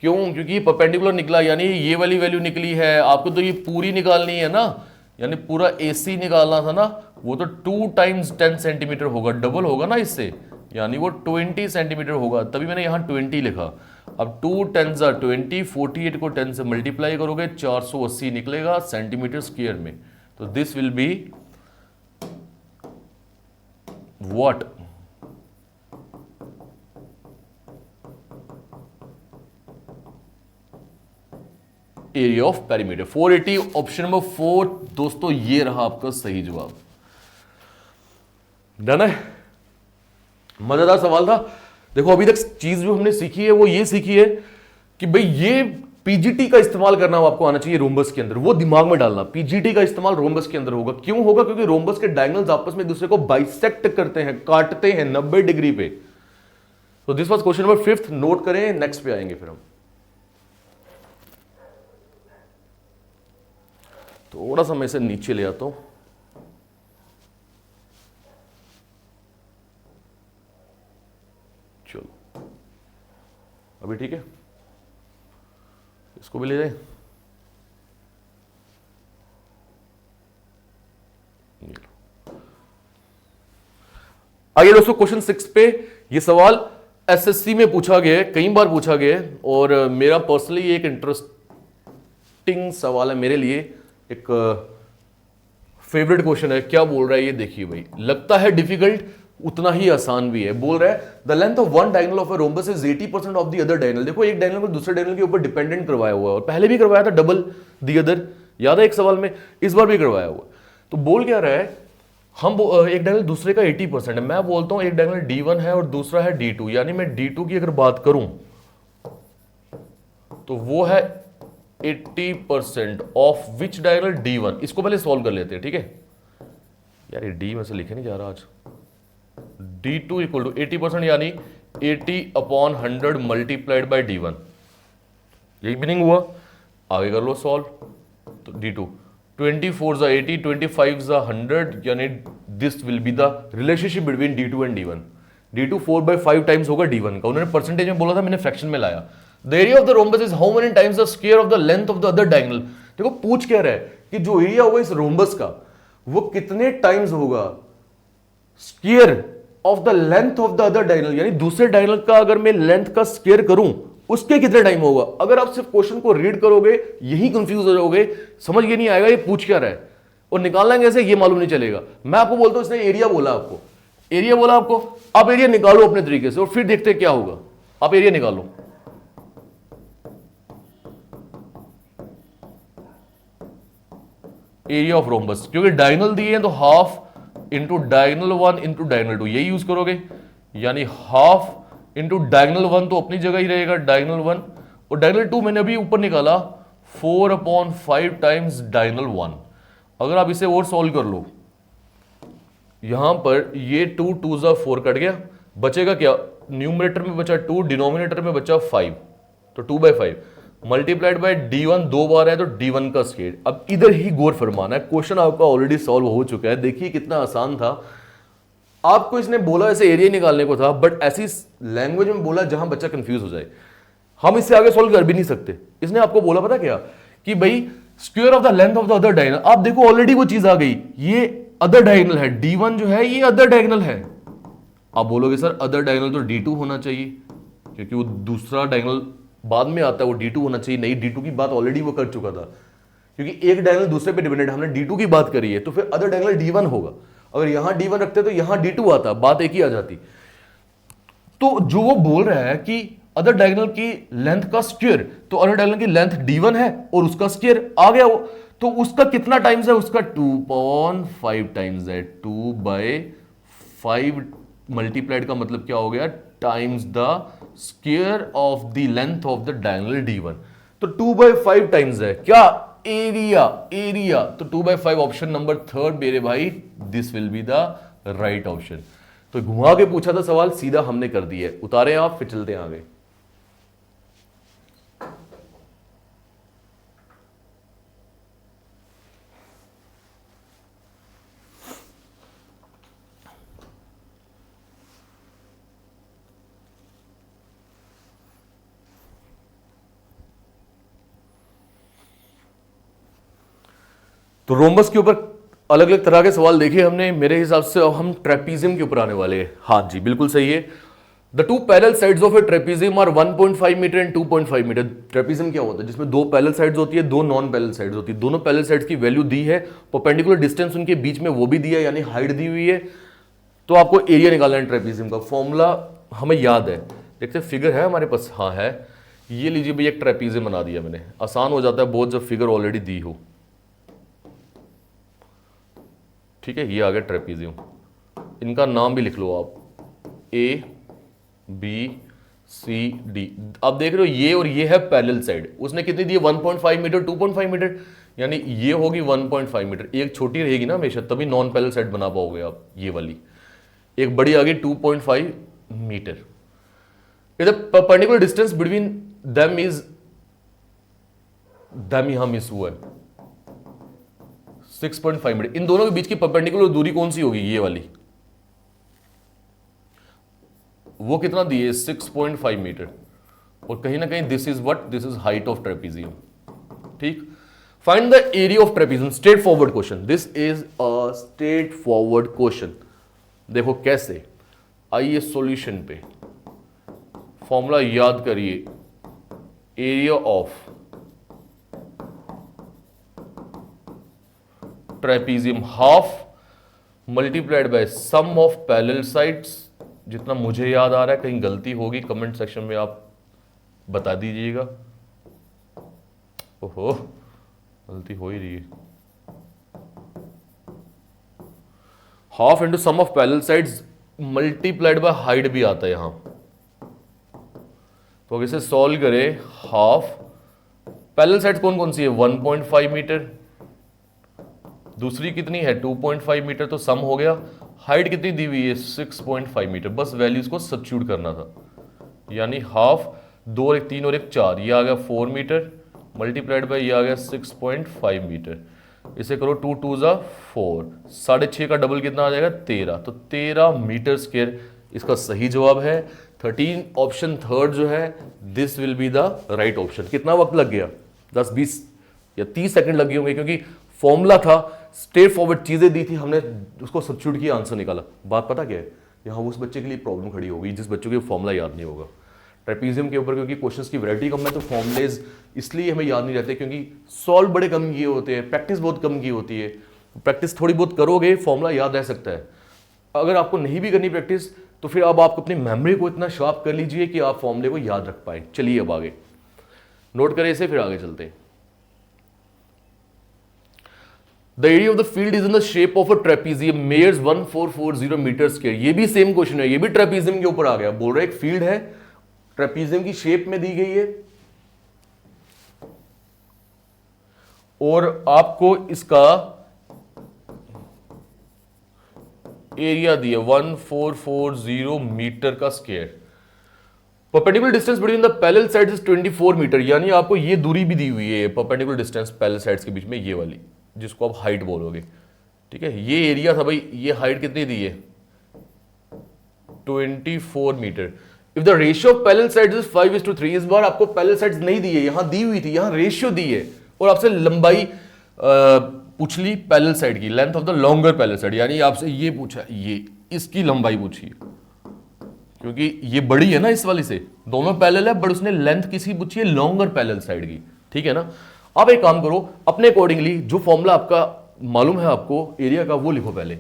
क्यों? क्योंकि परपेंडिकुलर निकला, यानी ये वाली वैल्यू निकली है, आपको तो ये पूरी निकालनी है ना, यानी पूरा AC निकालना था ना, वो तो 2 टाइम्स 10 सेंटीमीटर होगा, डबल होगा ना इससे, यानी वो 20 सेंटीमीटर होगा, तभी मैंने यहाँ 20 लिखा। अब 2 10 20, 48 को 10 से मल्टीप्लाई करोगे 480 निकलेगा सेंटीमीटर स्क्वायर में। तो this will be what? Area of perimeter 480। Option number 4 दोस्तों ये रहा आपका सही जवाब। डन है, मजेदार सवाल था। देखो अभी तक चीज जो हमने सीखी है वो ये सीखी है कि भाई ये पीजीटी का इस्तेमाल करना आपको आना चाहिए रोम्बस के अंदर, वो दिमाग में डालना। पीजीटी का इस्तेमाल रोम्बस के अंदर होगा, क्यों होगा? क्योंकि रोम्बस के डायगोनल्स आपस में एक दूसरे को बाइसेक्ट करते हैं, काटते हैं 90 डिग्री पे। तो this was question number 5, note करें, नेक्स्ट पे आएंगे फिर हम। थोड़ा सा मैं इसे नीचे ले आता हूं। चलो अभी ठीक है, इसको भी ले जाए। आइए दोस्तों क्वेश्चन 6 पे। ये सवाल एसएससी में पूछा गया है, कई बार पूछा गया है, और मेरा पर्सनली एक इंटरेस्टिंग सवाल है मेरे लिए, एक फेवरेट क्वेश्चन है। क्या बोल रहा है ये देखिए भाई, लगता है डिफिकल्ट, उतना ही आसान भी है। बोल रहा है the length of one diagonal of a rhombus is 80% of the other diagonal. देखो एक डायगोनल को दूसरे डायगोनल के ऊपर डिपेंडेंट करवाया हुआ है, और पहले भी करवाया था डबल द अदर, याद है एक सवाल में, इस बार भी करवाया हुआ। तो बोल क्या रहा है, हम एक डायगोनल दूसरे का 80% है, मैं बोलता हूं एक डायगोनल D1 है और दूसरा है D2, यानी मैं D2 की अगर बात करूं तो वो है 80% ऑफ विच डायगोनल D1। इसको पहले सॉल्व कर लेते हैं, ठीक है यार, ये D में से लिखे नहीं जा रहा आज। D2 इक्वल टू 80%, यानी 80/100 मल्टीप्लाइड बाई D1, यही मीनिंग हुआ। आगे कर लो सॉल्व, तो D2 24 80, 25 100, यानी this will be the relationship between D2 and D1। D2 4/5 times होगा D1 का, उन्होंने परसेंटेज में बोला था, मैंने फ्रैक्शन में लाया। The area of the rhombus is how many times the square of the length of the other diagonal. देखो पूछ क्या रहा है कि जो एरिया होगा इस रोम्बस का वो कितने टाइम्स होगा square of the length of the other diagonal, यानी दूसरे डायगोनल का अगर मैं लेंथ का स्क्वायर करूं उसके कितने टाइम होगा। अगर आप सिर्फ क्वेश्चन को रीड करोगे यही कंफ्यूज हो जाओगे, समझ ये नहीं आएगा ये पूछ क्या रहा है, और निकालना कैसे ये मालूम नहीं चलेगा। मैं आपको बोलता हूं इसने एरिया बोला, आपको एरिया बोला, आपको आप एरिया निकालो अपने तरीके से और फिर देखते हैं क्या होगा। आप एरिया निकालो, एरिया ऑफ रोम्बस, क्योंकि डायगोनल दिए हैं तो half into diagonal 1 into diagonal 2 यही यूज करोगे, यानी हाफ इंटू डायगोनल 1 तो अपनी जगह ही रहेगा डायगोनल 1, और डायगोनल 2 मैंने अभी ऊपर निकाला 4/5 टाइम्स डायगोनल 1। अगर आप इसे और सॉल्व कर लो, यहां पर ये 2 2 4 कट गया, बचेगा क्या, न्यूमरेटर में बचा 2, डिनोमिनेटर में बचा 5, तो 2/5 मल्टीप्लाइड बाय D1 दो बार है तो D1 का स्क्वायर। अब इधर ही गौर फरमाना है, क्वेश्चन आपका ऑलरेडी सॉल्व हो चुका है, देखिए कितना आसान था। आपको इसने बोला ऐसे एरिया निकालने को था, बट ऐसी लैंग्वेज में बोला जहां बच्चा कंफ्यूज हो जाए। हम इससे आगे सॉल्व कर भी नहीं सकते। इसने आपको बोला पता क्या, कि भाई square of the length of the other diagonal. आप देखो ऑलरेडी वो चीज आ गई, ये अदर डायगोनल है, D1 जो है ये अदर डायगोनल है। आप बोलोगे सर अदर डायगोनल तो D2 होना चाहिए, क्योंकि वो दूसरा डायगोनल बाद में आता है, वो D2 होना चाहिए। नहीं, D2 की बात ऑलरेडी वो कर चुका था, क्योंकि एक डायगोनल दूसरे पे डिपेंडेंट, हमने D2 की बात करी है, तो फिर अदर डायगोनल D1 होगा। अगर यहां D1 रखते तो यहां D2 आता, बात एक ही आ जाती। तो जो वो बोल रहा है कि अदर डायगोनल की लेंथ का स्क्वायर, तो अदर डायगोनल की लेंथ D1 है और उसका स्क्वायर आ गया वो, तो उसका कितना टाइम्स है, उसका 2/5 टाइम्स है। 2/5 मल्टीप्लाइड का मतलब क्या हो गया, times the square of the length of the diagonal D1, तो 2/5 टाइम्स है क्या, एरिया। एरिया तो 2/5 ऑप्शन नंबर 3 मेरे भाई, this will be the right option. तो घुमा के पूछा था सवाल, सीधा हमने कर दिया, उतारे आप, फिर चलते हैं आगे। तो रोम्बस के ऊपर अलग अलग तरह के सवाल देखे हमने। मेरे हिसाब से अब हम ट्रेपीजियम के ऊपर आने वाले हैं। हाँ जी, बिल्कुल सही है। The two parallel sides of a trapezium are 1.5 metre and 2.5 metre. Trapezium क्या होता है? जिसमें दो पैरेलल साइड्स होती है, दो नॉन पैरेलल साइड्स होती है। दोनों पैरेलल साइड्स की वैल्यू दी है, परपेंडिकुलर डिस्टेंस उनके बीच में वो भी दिया है, यानी हाइट दी हुई है। तो आपको एरिया निकालना है ट्रेपीजियम का। फॉर्मूला हमें याद है, देखते फिगर है हमारे पास। हाँ है, ये लीजिए भैया, एक ट्रेपीजियम बना दिया मैंने। आसान हो जाता है बहुत जब फिगर ऑलरेडी दी हो। ठीक है, ये आ गया ट्रेपीजियम। इनका नाम भी लिख लो आप, ए बी सी डी। अब देख रहे हो ये और ये है पैरेलल साइड। उसने कितनी दी है? 1.5 मीटर, 2.5 मीटर, यानी ये होगी 1.5 मीटर। एक छोटी रहेगी ना हमेशा, तभी नॉन पैरेलल साइड बना पाओगे आप। ये वाली एक बड़ी आ गई 2.5 मीटर। इधर perpendicular distance between them is, them यहां मिस हुआ है, 6.5 मीटर। इन दोनों के बीच की परपेंडिकुलर दूरी कौन सी होगी? ये वाली। वो कितना दिए? 6.5 मीटर। और कहीं ना कहीं this is what, this is height of trapezium. ठीक। Find the area of trapezium. Straightforward question, this is a straightforward question. देखो कैसे, आइए सॉल्यूशन पे। फॉर्मूला याद करिए, area of trapezium half multiplied by sum of parallel sides. जितना मुझे याद आ रहा है, कहीं गलती होगी कमेंट सेक्शन में आप बता दीजिएगा। ओहो, गलती हो ही रही है। Half into sum of parallel sides multiplied by height भी आता है यहां। तो अगर इसे सॉल्व करें, हाफ पैरेलल साइड्स कौन कौन सी है? 1.5 मीटर, दूसरी कितनी है? 2.5 मीटर। तो सम हो गया। हाइट कितनी दी हुई है? 6.5 मीटर। बस वैल्यूज को सब्स्टिट्यूट करना था, यानी हाफ, 2 और 1 3 और 1 4, ये आ गया 4 मीटर मल्टीप्लाइड बाय ये आ गया 6.5 मीटर। इसे करो 2 2 जा 4, 6.5 का डबल कितना आ जाएगा? 13। तो 13 मीटर स्क्वायर इसका सही जवाब है। 13 ऑप्शन थर्ड जो है, this will be the right option. कितना वक्त लग गया? 10 20 या 30 सेकंड लग गए होंगे, क्योंकि फॉर्मूला था, स्ट्रेट फॉरवर्ड चीजें दी थी, हमने उसको सब्स्टिट्यूट किया, आंसर निकाला। बात पता क्या है? यहाँ उस बच्चे के लिए प्रॉब्लम खड़ी होगी जिस बच्चों को फॉर्मूला याद नहीं होगा ट्रेपीजियम के ऊपर, क्योंकि क्वेश्चंस की वैरायटी कम है, तो फॉर्मूलेज इसलिए हमें याद नहीं रहते, क्योंकि सॉल्व बड़े कम किए होते हैं, प्रैक्टिस बहुत कम की होती है। प्रैक्टिस थोड़ी बहुत करोगे, फॉर्मूला याद रह सकता है। अगर आपको नहीं भी करनी प्रैक्टिस, तो फिर अब आप अपनी मेमोरी को इतना शार्प कर लीजिए कि आप फॉर्मूले को याद रख पाए। चलिए अब आगे नोट करें इसे, फिर आगे चलते हैं। The area of the field is in the shape of a trapezium, measures 1440 metre square. ये भी सेम क्वेश्चन है, ये भी ट्रेपीजियम के ऊपर आ गया। बोल रहे एक फील्ड है, ट्रेपीजियम की शेप में दी गई है, और आपको इसका एरिया दिया 1440 मीटर का square. Perpendicular distance between the parallel sides is 24 metre, यानी आपको ये दूरी भी दी हुई है, परपेंडिकुलर डिस्टेंस पैरेलल साइड्स के बीच में, ये वाली जिसको आप हाइट बोलोगे। ठीक है, ये एरिया था भाई, ये हाइट कितनी दी है? 24 metre. If the ratio of parallel sides is 5:3, इस बार आपको पैरेलल साइड्स नहीं दी है, यहां दी हुई थी, यहां रेशियो दी है, और आपसे लंबाई पूछ ली पैरेलल साइड की, length of the longer parallel side, यानी आपसे ये पूछा, ये इसकी लंबाई पूछी, क्योंकि ये बड़ी है ना इस वाली से, दोनों पैरेलल है, बट उसने लेंथ किसकी पूछी है? लॉन्गर पैरेलल साइड की। ठीक है ना। अब एक काम करो, अपने अकॉर्डिंगली जो फॉर्मूला आपका मालूम है आपको एरिया का, वो लिखो पहले।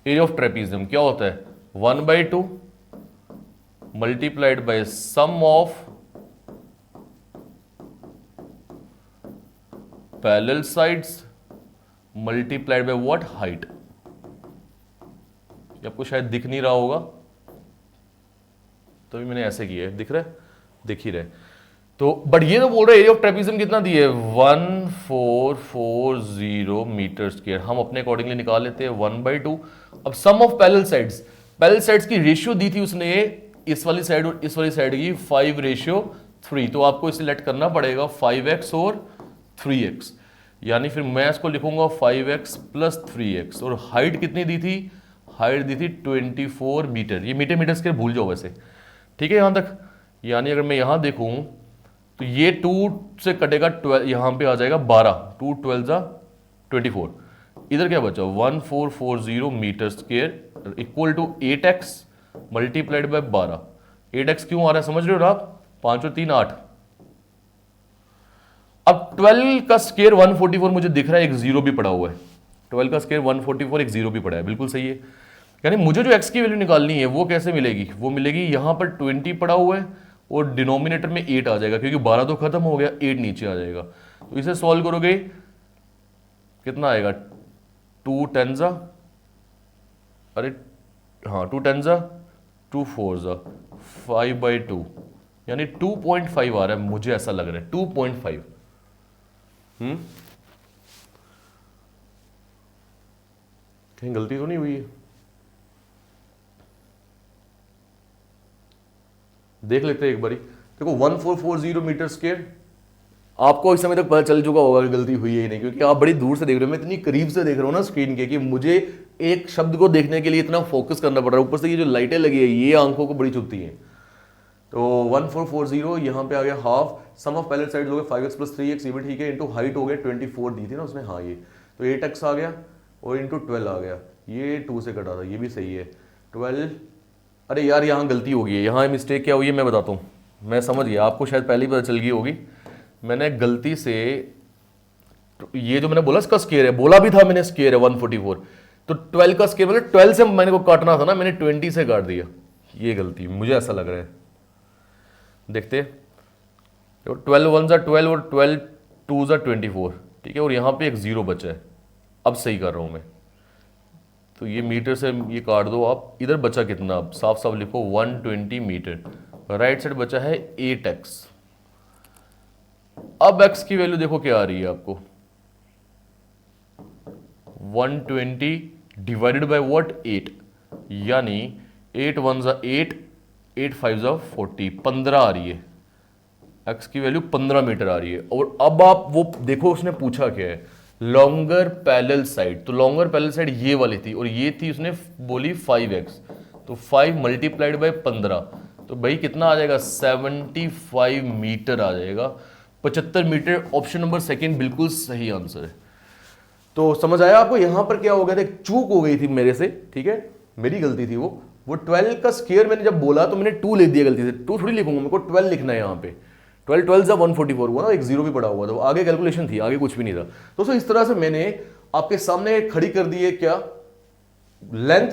एरिया ऑफ ट्रेपीजियम क्या होता है? 1/2 multiplied by sum of parallel sides multiplied by what? Height. आपको शायद दिख नहीं रहा होगा, तभी मैंने ऐसे किया है, दिख रहा है? दिख ही रहा है। तो बट ये तो बोल रहे एरिया ऑफ ट्रेपीजियम कितना दी है? 1440 मीटर स्क्वायर। हम अपने अकॉर्डिंगली निकाल लेते हैं 1/2। अब sum of parallel sides, parallel sides की रेशियो दी थी उसने, इस वाली साइड और इस वाली साइड की 5:3, तो आपको इसे लेट करना पड़ेगा 5x और 3x, यानी फिर मैं इसको लिखूंगा 5x + 3x। और हाइट कितनी दी थी? हाइट दी थी 24 मीटर। ये मीटर मीटर स्क्वायर भूल जाओ वैसे, ठीक है यहां तक। यानी अगर मैं यहां देखूं तो ये 2 से कटेगा 12, यहां पे आ जाएगा 12, 2 12 जा 24, इधर क्या बचा 1440 metre square equal to 8x multiplied by 12। 8x क्यों आ रहा है समझ रहे हो ना आप, 5 और 3 8। अब 12 का स्क्वायर 144 मुझे दिख रहा है, एक जीरो भी पड़ा हुआ है। 12 का स्क्वायर 144, एक जीरो भी पड़ा है, बिल्कुल सही है। यानी मुझे जो x की वैल्यू निकालनी है वो कैसे मिलेगी, वो मिलेगी यहां पर 20 पड़ा हुआ है और डिनोमिनेटर में 8 आ जाएगा, क्योंकि 12 तो खत्म हो गया, 8 नीचे आ जाएगा। तो इसे सॉल्व करोगे कितना आएगा, 2 10 जा, अरे हाँ 2 10 जा 2 4 जा 5/2, यानी 2.5 आ रहा है, मुझे ऐसा लग रहा है 2.5। कहीं गलती तो नहीं हुई है, देख लेते हैं एक बारी। देखो 1440 मीटर स्क्वायर, आपको इस समय तक पता चल चुका होगा कि गलती हुई है ही नहीं, क्योंकि आप बड़ी दूर से देख रहे हो, मैं इतनी करीब से देख रहा हूं ना स्क्रीन के कि मुझे एक शब्द को देखने के लिए इतना फोकस करना पड़ रहा है। ऊपर से ये जो लाइटें लगी है ये आंखों को बड़ी चुभती हैं। तो 1440 यहाँ पे आ गया half, sum of parallel side हो गया 5x + 3x, ये भी ठीक है, इंटू हाइट हो गया 24 दी थी ना उसने, हाँ ये तो 8x आ गया और इंटू 12 आ गया, ये 2 से कटा था, ये भी सही है 12। अरे यार यहाँ गलती हो गई है, यहाँ मिस्टेक क्या हुई है मैं बताता हूँ, मैं समझ गया, आपको शायद पहले ही पता चल गई होगी। मैंने गलती से ये जो मैंने बोला इसका स्क्वायर है, बोला भी था मैंने स्क्वायर है 144, तो 12 का स्क्वायर मतलब 12 से मैंने को काटना था ना, मैंने 20 से काट दिया, ये गलती मुझे ऐसा लग रहा है। देखते 12 1 जा 12 और 12 2 जा 24, ठीक है, और यहाँ पे एक जीरो बचा है, अब सही कर रहा हूँ मैं। तो ये मीटर से ये काट दो आप, इधर बचा कितना, अब साफ साफ लिखो 120 मीटर, राइट साइड बचा है 8x। अब x की वैल्यू देखो क्या आ रही है आपको, 120 डिवाइडेड बाय व्हाट 8, यानी 8 1 जा 8, 8 5 जा 40, 15 आ रही है, x की वैल्यू 15 मीटर आ रही है। और अब आप वो देखो उसने पूछा क्या है, लॉन्गर पैरेलल साइड, तो लॉन्गर पैरेलल साइड ये वाली थी और ये थी उसने बोली 5x, तो 5 मल्टीप्लाइड बाय 15, तो भाई कितना आ जाएगा 75 मीटर आ जाएगा, 75 मीटर। ऑप्शन नंबर सेकंड बिल्कुल सही आंसर है। तो समझ आया आपको यहां पर क्या हो गया था, चूक हो गई थी मेरे से, ठीक है, मेरी गलती थी वो 12 का स्क्वायर मैंने जब बोला तो मैंने 2 लिख दिया गलती से, 2 थोड़ी लिखूंगा, मेरे को 12 लिखना है यहाँ पे, 12 12 जा 144 हुआ ना, एक जीरो भी पड़ा हुआ था, वो आगे कैलकुलेशन थी, आगे कुछ भी नहीं था। दोस्तों इस तरह से मैंने आपके सामने खड़ी कर दी है क्या, लेंथ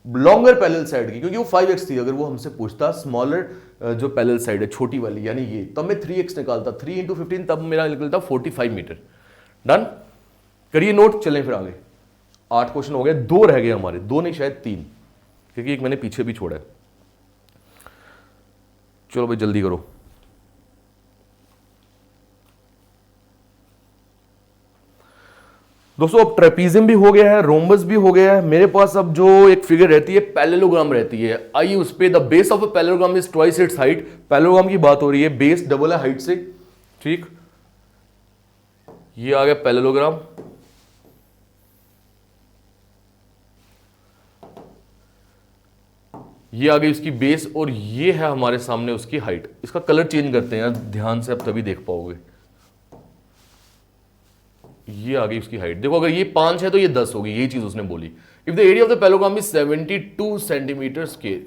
लॉन्गर पैरेलल साइड की, क्योंकि वो 5x थी, अगर वो हमसे पूछता स्मॉलर जो पैरेलल साइड है छोटी वाली यानी ये, तब मैं 3x निकालता, 3 × 15 तब मेरा निकलता 45 मीटर। डन, करिए नोट, चलें फिर आगे। 8 क्वेश्चन हो गए, 2 रह गए हमारे, 2 नहीं शायद 3, क्योंकि एक मैंने पीछे भी छोड़ा है। चलो भाई जल्दी करो। दोस्तों अब ट्रेपीजियम भी हो गया है, रोम्बस भी हो गया है, मेरे पास अब जो एक फिगर रहती है पैरेललोग्राम रहती है। आइए उस पे, the base of a parallelogram is twice its height, parallelogram की बात हो रही है, बेस डबल है हाइट से, ठीक। ये आ गया पैरेललोग्राम, ये आ गई उसकी बेस और ये है हमारे सामने उसकी हाइट। इसका कलर चेंज करते हैं यार, ध्यान से आप तभी देख पाओगे। ये आ गई उसकी हाइट, देखो अगर ये 5 है तो ये 10 होगी, यही चीज उसने बोली। If the area of the parallelogram is 72 centimetre square,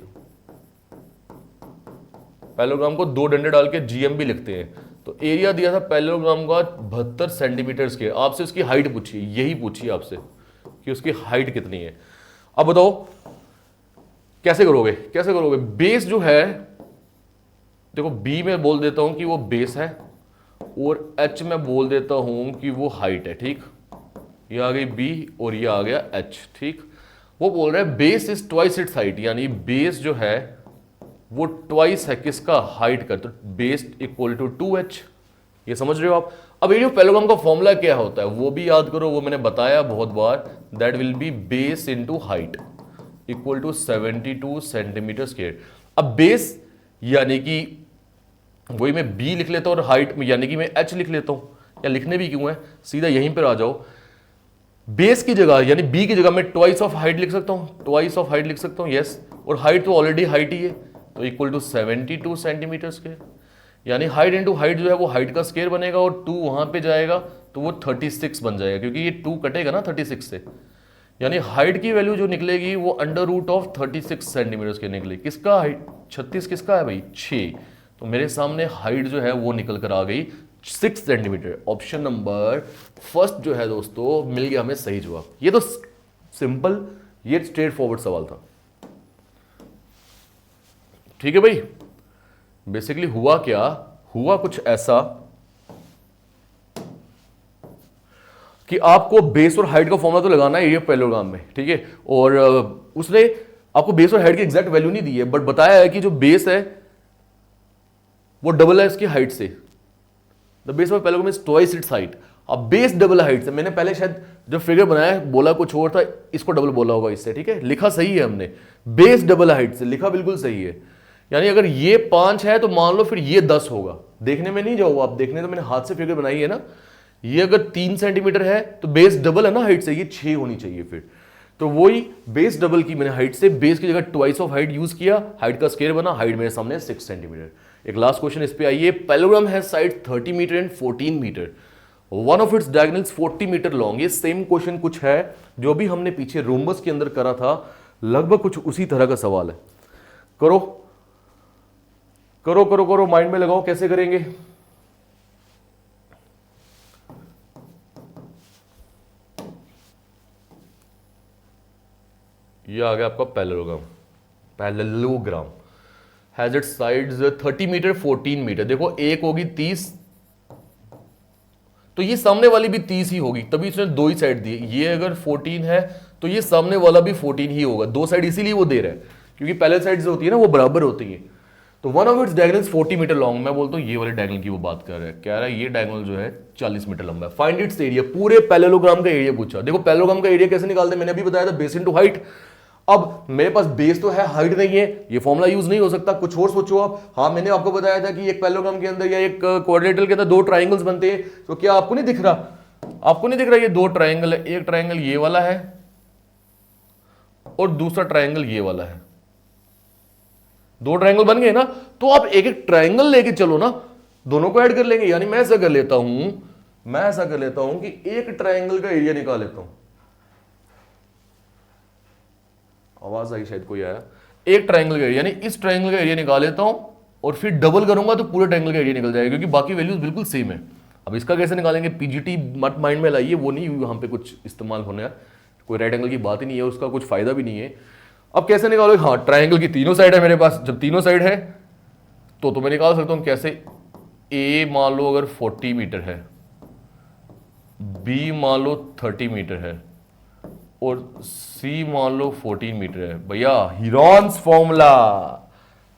parallelogram को 2 डंडे डाल के जीएम भी लिखते हैं, तो एरिया दिया था पैरेललोग्राम का 72 सेंटीमीटर स्क्वायर। आपसे उसकी हाइट पूछी, यही पूछी आपसे कि उसकी हाइट कितनी है। अब बताओ कैसे करोगे, कैसे करोगे। बेस जो है देखो, बी में बोल देता हूं कि वो बेस है और एच में बोल देता हूं कि वो हाइट है, ठीक। ये आ गई बी और ये आ गया एच, ठीक। वो बोल रहा है base is twice its height, यानी बेस जो है वो ट्वाइस है किसका, हाइट का, तो बेस इक्वल टू 2h। ये समझ रहे हो आप। अब एरिया ऑफ पैरेललोग्राम का फॉर्मूला क्या होता है वो भी याद करो, वो मैंने बताया बहुत बार, that will be base into height equal to 72 centimetre square. अब बेस यानी कि वही मैं b लिख लेता हूं और हाइट यानी कि मैं h लिख लेता हूं, या लिखने भी क्यों है, सीधा यहीं पर आ जाओ। बेस की जगह यानी b की जगह मैं ट्वाइस ऑफ हाइट लिख सकता हूं, ट्वाइस ऑफ हाइट लिख सकता हूं, यस। और हाइट तो ऑलरेडी हाइट ही है, तो इक्वल टू 72 सेंटीमीटर स्क्वायर, यानी हाइट इंटू हाइट जो है वो हाइट का स्क्वायर बनेगा और 2 वहां पे जाएगा तो वो 36 बन जाएगा, क्योंकि ये 2 कटेगा ना 36 से, यानी हाइट की वैल्यू जो निकलेगी वो अंडर रूट ऑफ 36 सेंटीमीटर के निकलेगी। किसका हाइट 36 किसका है भाई 6, तो मेरे सामने हाइट जो है वो निकल कर आ गई 6 सेंटीमीटर। ऑप्शन नंबर फर्स्ट जो है दोस्तों मिल गया हमें सही जवाब। ये तो सिंपल, ये स्ट्रेट फॉरवर्ड सवाल था, ठीक है भाई। बेसिकली हुआ क्या, हुआ कुछ ऐसा कि आपको बेस और हाइट का फॉर्मूला तो लगाना है एरिया पैरेललोग्राम में, ठीक है, और उसने आपको बेस और हाइट की एग्जैक्ट वैल्यू नहीं दी है, बट बताया है कि जो बेस है वो डबल है इसकी हाइट से। The base of parallelogram is twice its height. अब बेस डबल हाइट से, मैंने पहले शायद जब फिगर बनाया बोला कुछ और था, इसको डबल बोला होगा इससे, ठीक है, लिखा सही है हमने, बेस डबल हाइट से लिखा बिल्कुल सही है। यानी अगर ये 5 है तो मान लो फिर ये 10 होगा, देखने में नहीं जाओ आप, देखने तो मैंने हाथ से फिगर बनाई है ना। ये अगर 3 सेंटीमीटर है तो बेस डबल है ना हाइट से, ये 6 होनी चाहिए फिर, तो वही बेस डबल की मैंने हाइट से, बेस की जगह ट्वाइस ऑफ हाइट यूज किया, हाइट का स्क्वायर बना, हाइट मेरे सामने 6 सेंटीमीटर। एक लास्ट क्वेश्चन इस पे आइए। पैरेललोग्राम है side 30 metre and 14 metre, one of its diagonals 40 metre long. ये सेम क्वेश्चन कुछ है जो भी हमने पीछे रोम्बस के अंदर करा था, लगभग कुछ उसी तरह का सवाल है। करो करो करो करो, माइंड में लगाओ कैसे करेंगे। ये आ गया आपका parallelogram. Parallelogram has its sides 30 metre 14 metre. देखो एक होगी 30, तो ये सामने वाली भी 30 ही होगी, तभी इसने दो ही साइड दी। ये अगर 14 है तो ये सामने वाला भी 14 ही होगा, दो साइड इसीलिए वो दे रहा है क्योंकि पहले साइड जो होती है ना वो बराबर होती है। तो one of its diagonals 40 metre long, मैं बोलता हूँ ये वाले डायगोनल की वो बात कर रहा है, कह रहा है ये डायगोनल जो है 40 मीटर लंबा है। फाइंड इट्स एरिया, पूरे पैरेललोग्राम का एरिया पूछा। देखो पैरेललोग्राम का एरिया कैसे निकालते हैं, मैंने अभी बताया था बेस इनटू हाइट। अब मेरे पास बेस तो है, हाइट नहीं है, ये फॉर्मूला यूज नहीं हो सकता, कुछ और सोचो आप। हाँ मैंने आपको बताया था कि एक पैरेललोग्राम के अंदर या एक क्वाड्रिलेटरल के अंदर दो ट्राइंगल्स बनते हैं, तो क्या आपको नहीं दिख रहा, आपको नहीं दिख रहा ये दो ट्राइंगल है, एक ट्राइंगल ये वाला है और दूसरा ट्राइंगल ये वाला है, दो ट्राइंगल बन गए ना। तो आप एक एक ट्राइंगल लेके चलो ना, दोनों को ऐड कर लेंगे। यानी मैं ऐसा कर लेता हूं कि एक ट्राइंगल का एरिया निकाल लेता हूं, आवाज आई शायद कोई आया, एक ट्राइंगल का एरिया, यानी इस ट्राइंगल का एरिया निकाल लेता हूं और फिर डबल करूंगा तो पूरे ट्राइंगल का एरिया निकल जाएगा, क्योंकि बाकी वैल्यूज बिल्कुल सेम है। अब इसका कैसे निकालेंगे, पीजीटी मत माइंड में लाइए, वो नहीं यहां पे कुछ इस्तेमाल होने, कोई राइट एंगल की बात ही नहीं है, उसका कुछ फायदा भी नहीं है। अब कैसे निकालोगे, हाँ ट्राइंगल की तीनों साइड है मेरे पास, जब तीनों साइड है तो मैं निकाल सकता हूं कैसे। ए मान लो अगर 40 मीटर है, बी मान लो 30 मीटर है और सी मान लो 14 मीटर है, भैया हीरॉन्स फॉर्मूला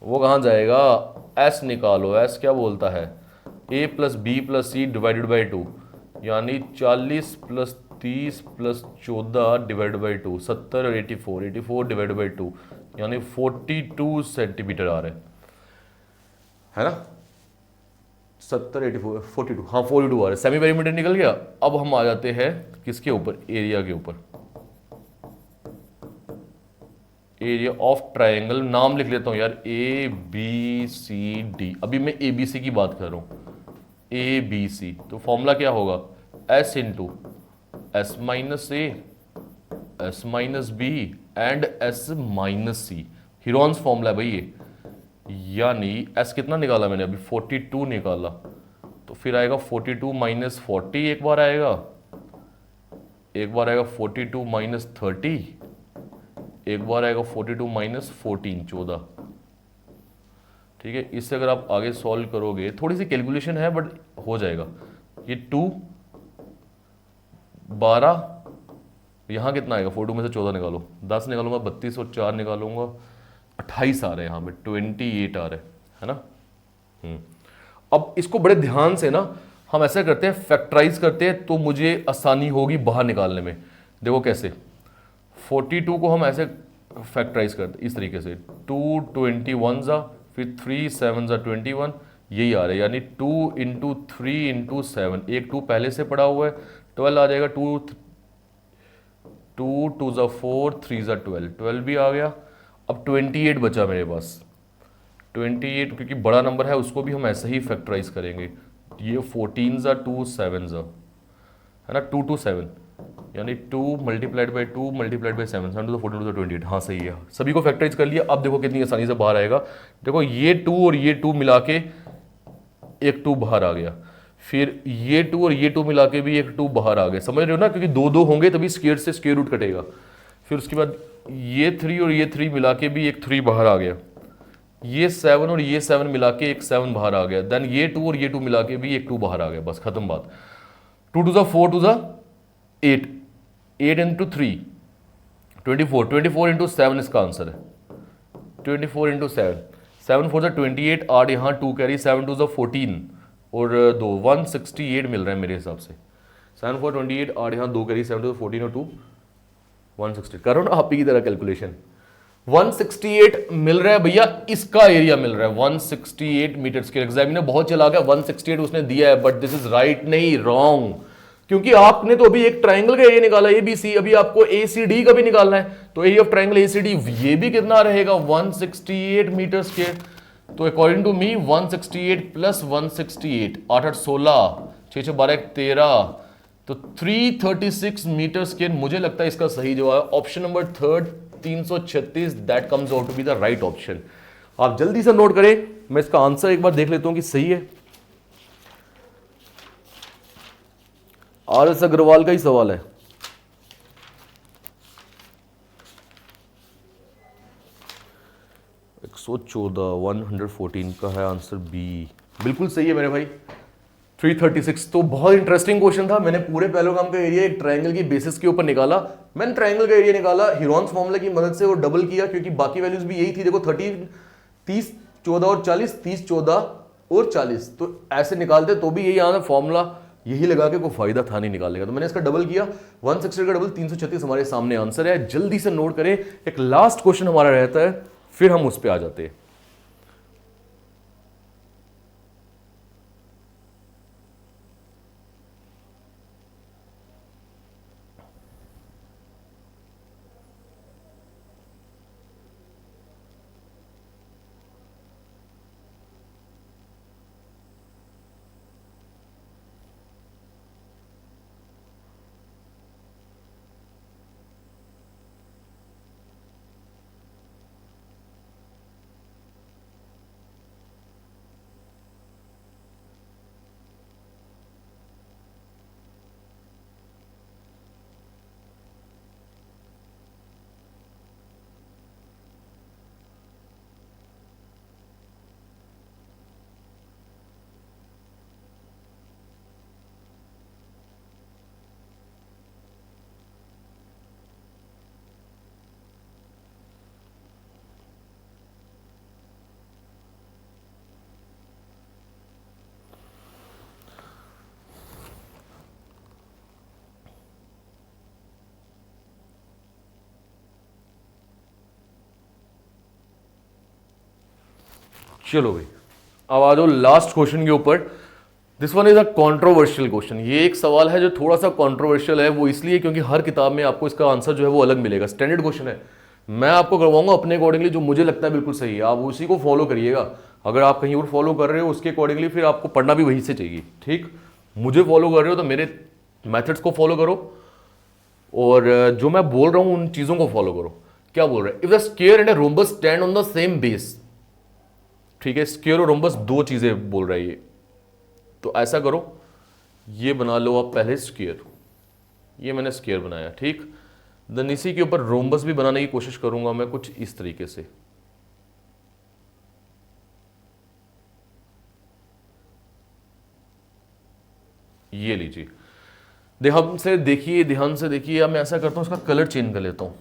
वो कहां जाएगा, एस निकालो। एस क्या बोलता है, A plus B plus C divided by 2, यानी 40 प्लस 30 प्लस 14 डिवाइड बाई 2, 70 और 84 डिवाइड बाई 2, यानी 42 सेंटीमीटर आ रहे है ना, 70 84 42, हाँ 42 आ रहे, सेमी पेरीमीटर निकल गया। अब हम आ जाते हैं किसके ऊपर, एरिया के ऊपर। एरिया ऑफ ट्राइंगल, नाम लिख लेता हूं यार, ए बी सी डी। अभी मैं ए बी सी की बात कर रहा हूं, ए बी सी, तो फॉर्मूला क्या होगा, S into S minus A, S minus B and S minus C. Heron's formula है भाई ये, यानी एस कितना निकाला मैंने अभी 42 निकाला, तो फिर आएगा 42 माइनस 40, एक बार आएगा 42 माइनस 30, एक बार आएगा 42 माइनस 14 14। ठीक है, इससे अगर आप आगे सॉल्व करोगे, थोड़ी सी कैलकुलेशन है बट हो जाएगा। ये 2 12, यहां कितना आएगा, 42 में से 14 निकालो, 10 निकालूंगा 32 और 4 निकालूंगा 28 आ रहे हैं, यहां पे 28 आ रहे है ना। अब इसको बड़े ध्यान से ना हम ऐसा करते हैं, फैक्टराइज करते हैं तो मुझे आसानी होगी बाहर निकालने में। देखो कैसे, 42 को हम ऐसे फैक्टराइज करते इस तरीके से, 2 21 जा, फिर 3 7 जा 21, यही आ रहा है, यानी 2 इंटू 3 इंटू 7, एक 2 पहले से पड़ा हुआ है, 12 आ जाएगा, 2 2 जा 4, 3 जा 12 भी आ गया। अब 28 बचा मेरे पास, 28 क्योंकि बड़ा नंबर है उसको भी हम ऐसे ही फैक्टराइज करेंगे। ये 14 ज़ा 2 7 ज़ा है ना, 2 2 7 यानी 2 multiplied by 2 multiplied by 7 7 two the 14 two the 28। हाँ सही है, सभी को फैक्टराइज कर लिया। अब देखो कितनी आसानी से बाहर आएगा। देखो ये 2 और ये 2 मिला के एक 2 बाहर आ गया, फिर ये 2 और ये 2 मिला के भी एक 2 बाहर आ गया। समझ रहे हो ना, क्योंकि दो दो होंगे तभी स्क्वायर से स्क्वायर रूट कटेगा। फिर उसके बाद ये 3 और ये 3 मिला के भी एक 3 बाहर आ गया, ये 7 और ये 7 मिला के एक 7 बाहर आ गया, देन ये 2 और ये 2 मिला के भी एक 2 बाहर आ गया। बस खत्म बात। 2 2 4 2 8 8 इंटू 3 24 24 इंटू 7 इसका आंसर है। 24 इंटू 7 7 4 28 8 यहाँ 2 कैरी 7 2 14 और 2 168 मिल रहा है मेरे हिसाब से। 7 4 28 8 यहाँ 2 कैरी 7 2 14 और 2 160। करो ना आप ही की तरह कैलकुलेशन। 168 मिल रहा है भैया, इसका एरिया मिल रहा है 168 मीटर स्क्वायर। एग्जामिनर बहुत चला गया, 168 उसने दिया है, बट दिस इज राइट नहीं, रॉन्ग। क्योंकि आपने तो अभी एक ट्राइंगल का एरिया निकाला एबीसी, अभी आपको एसीडी का भी निकालना है। तो एरिया ऑफ ट्राइंगल एसीडी ये भी कितना रहेगा 168 मीटर स्क्वायर। तो अकॉर्डिंग टू मी 168 प्लस 168 8 8 16 6 6 12 13 तो 336 मीटर स्क्वायर मुझे लगता है इसका सही जवाब। Option number third 336 that comes out to be the right option. आप जल्दी से नोट करें, मैं इसका आंसर एक बार देख लेता हूं कि सही है। आर एस अग्रवाल का ही सवाल है। एक 114 का है आंसर बी, बिल्कुल सही है मेरे भाई। 336 तो बहुत इंटरेस्टिंग क्वेश्चन था। मैंने पूरे पैरेललोग्राम का एरिया एक ट्रायंगल की बेसिस के ऊपर निकाला। मैंने ट्रायंगल का एरिया निकाला हीरोन्स फॉर्मूला की मदद से और डबल किया, क्योंकि बाकी वैल्यूज भी यही थी। देखो 30 30 14 और 40 30 14 और 40 तो ऐसे निकालते तो भी यही आना फॉर्मूला, यही लगा के कोई फायदा था नहीं निकालने का। तो मैंने इसका डबल किया, 160 का डबल 336 हमारे सामने आंसर है। जल्दी से नोट करें, एक लास्ट क्वेश्चन हमारा रहता है, फिर हम उस पर आ जाते हैं। चलो भाई अब आ जाओ लास्ट क्वेश्चन के ऊपर। This one is a controversial question. ये एक सवाल है जो थोड़ा सा कंट्रोवर्शियल है, वो इसलिए क्योंकि हर किताब में आपको इसका आंसर जो है वो अलग मिलेगा। स्टैंडर्ड क्वेश्चन है, मैं आपको करवाऊंगा अपने अकॉर्डिंगली जो मुझे लगता है बिल्कुल सही है, आप उसी को फॉलो करिएगा। अगर आप कहीं और फॉलो कर रहे हो उसके अकॉर्डिंगली फिर आपको पढ़ना भी वहीं से चाहिए। ठीक, मुझे फॉलो कर रहे हो तो मेरे मैथड्स को फॉलो करो, और जो मैं बोल रहा हूं उन चीजों को फॉलो करो। क्या बोल रहे हैं, if the square and a rhombus stand on the same base. ठीक है, स्क्वायर और रोम्बस दो चीजें बोल रहा है ये। तो ऐसा करो, ये बना लो आप पहले स्क्वायर, ये मैंने स्क्वायर बनाया। ठीक, देन इसी के ऊपर रोम्बस भी बनाने की कोशिश करूंगा मैं कुछ इस तरीके से। ये लीजिए, ध्यान से देखिए, ध्यान से देखिए। अब मैं ऐसा करता हूं, इसका कलर चेंज कर लेता हूं।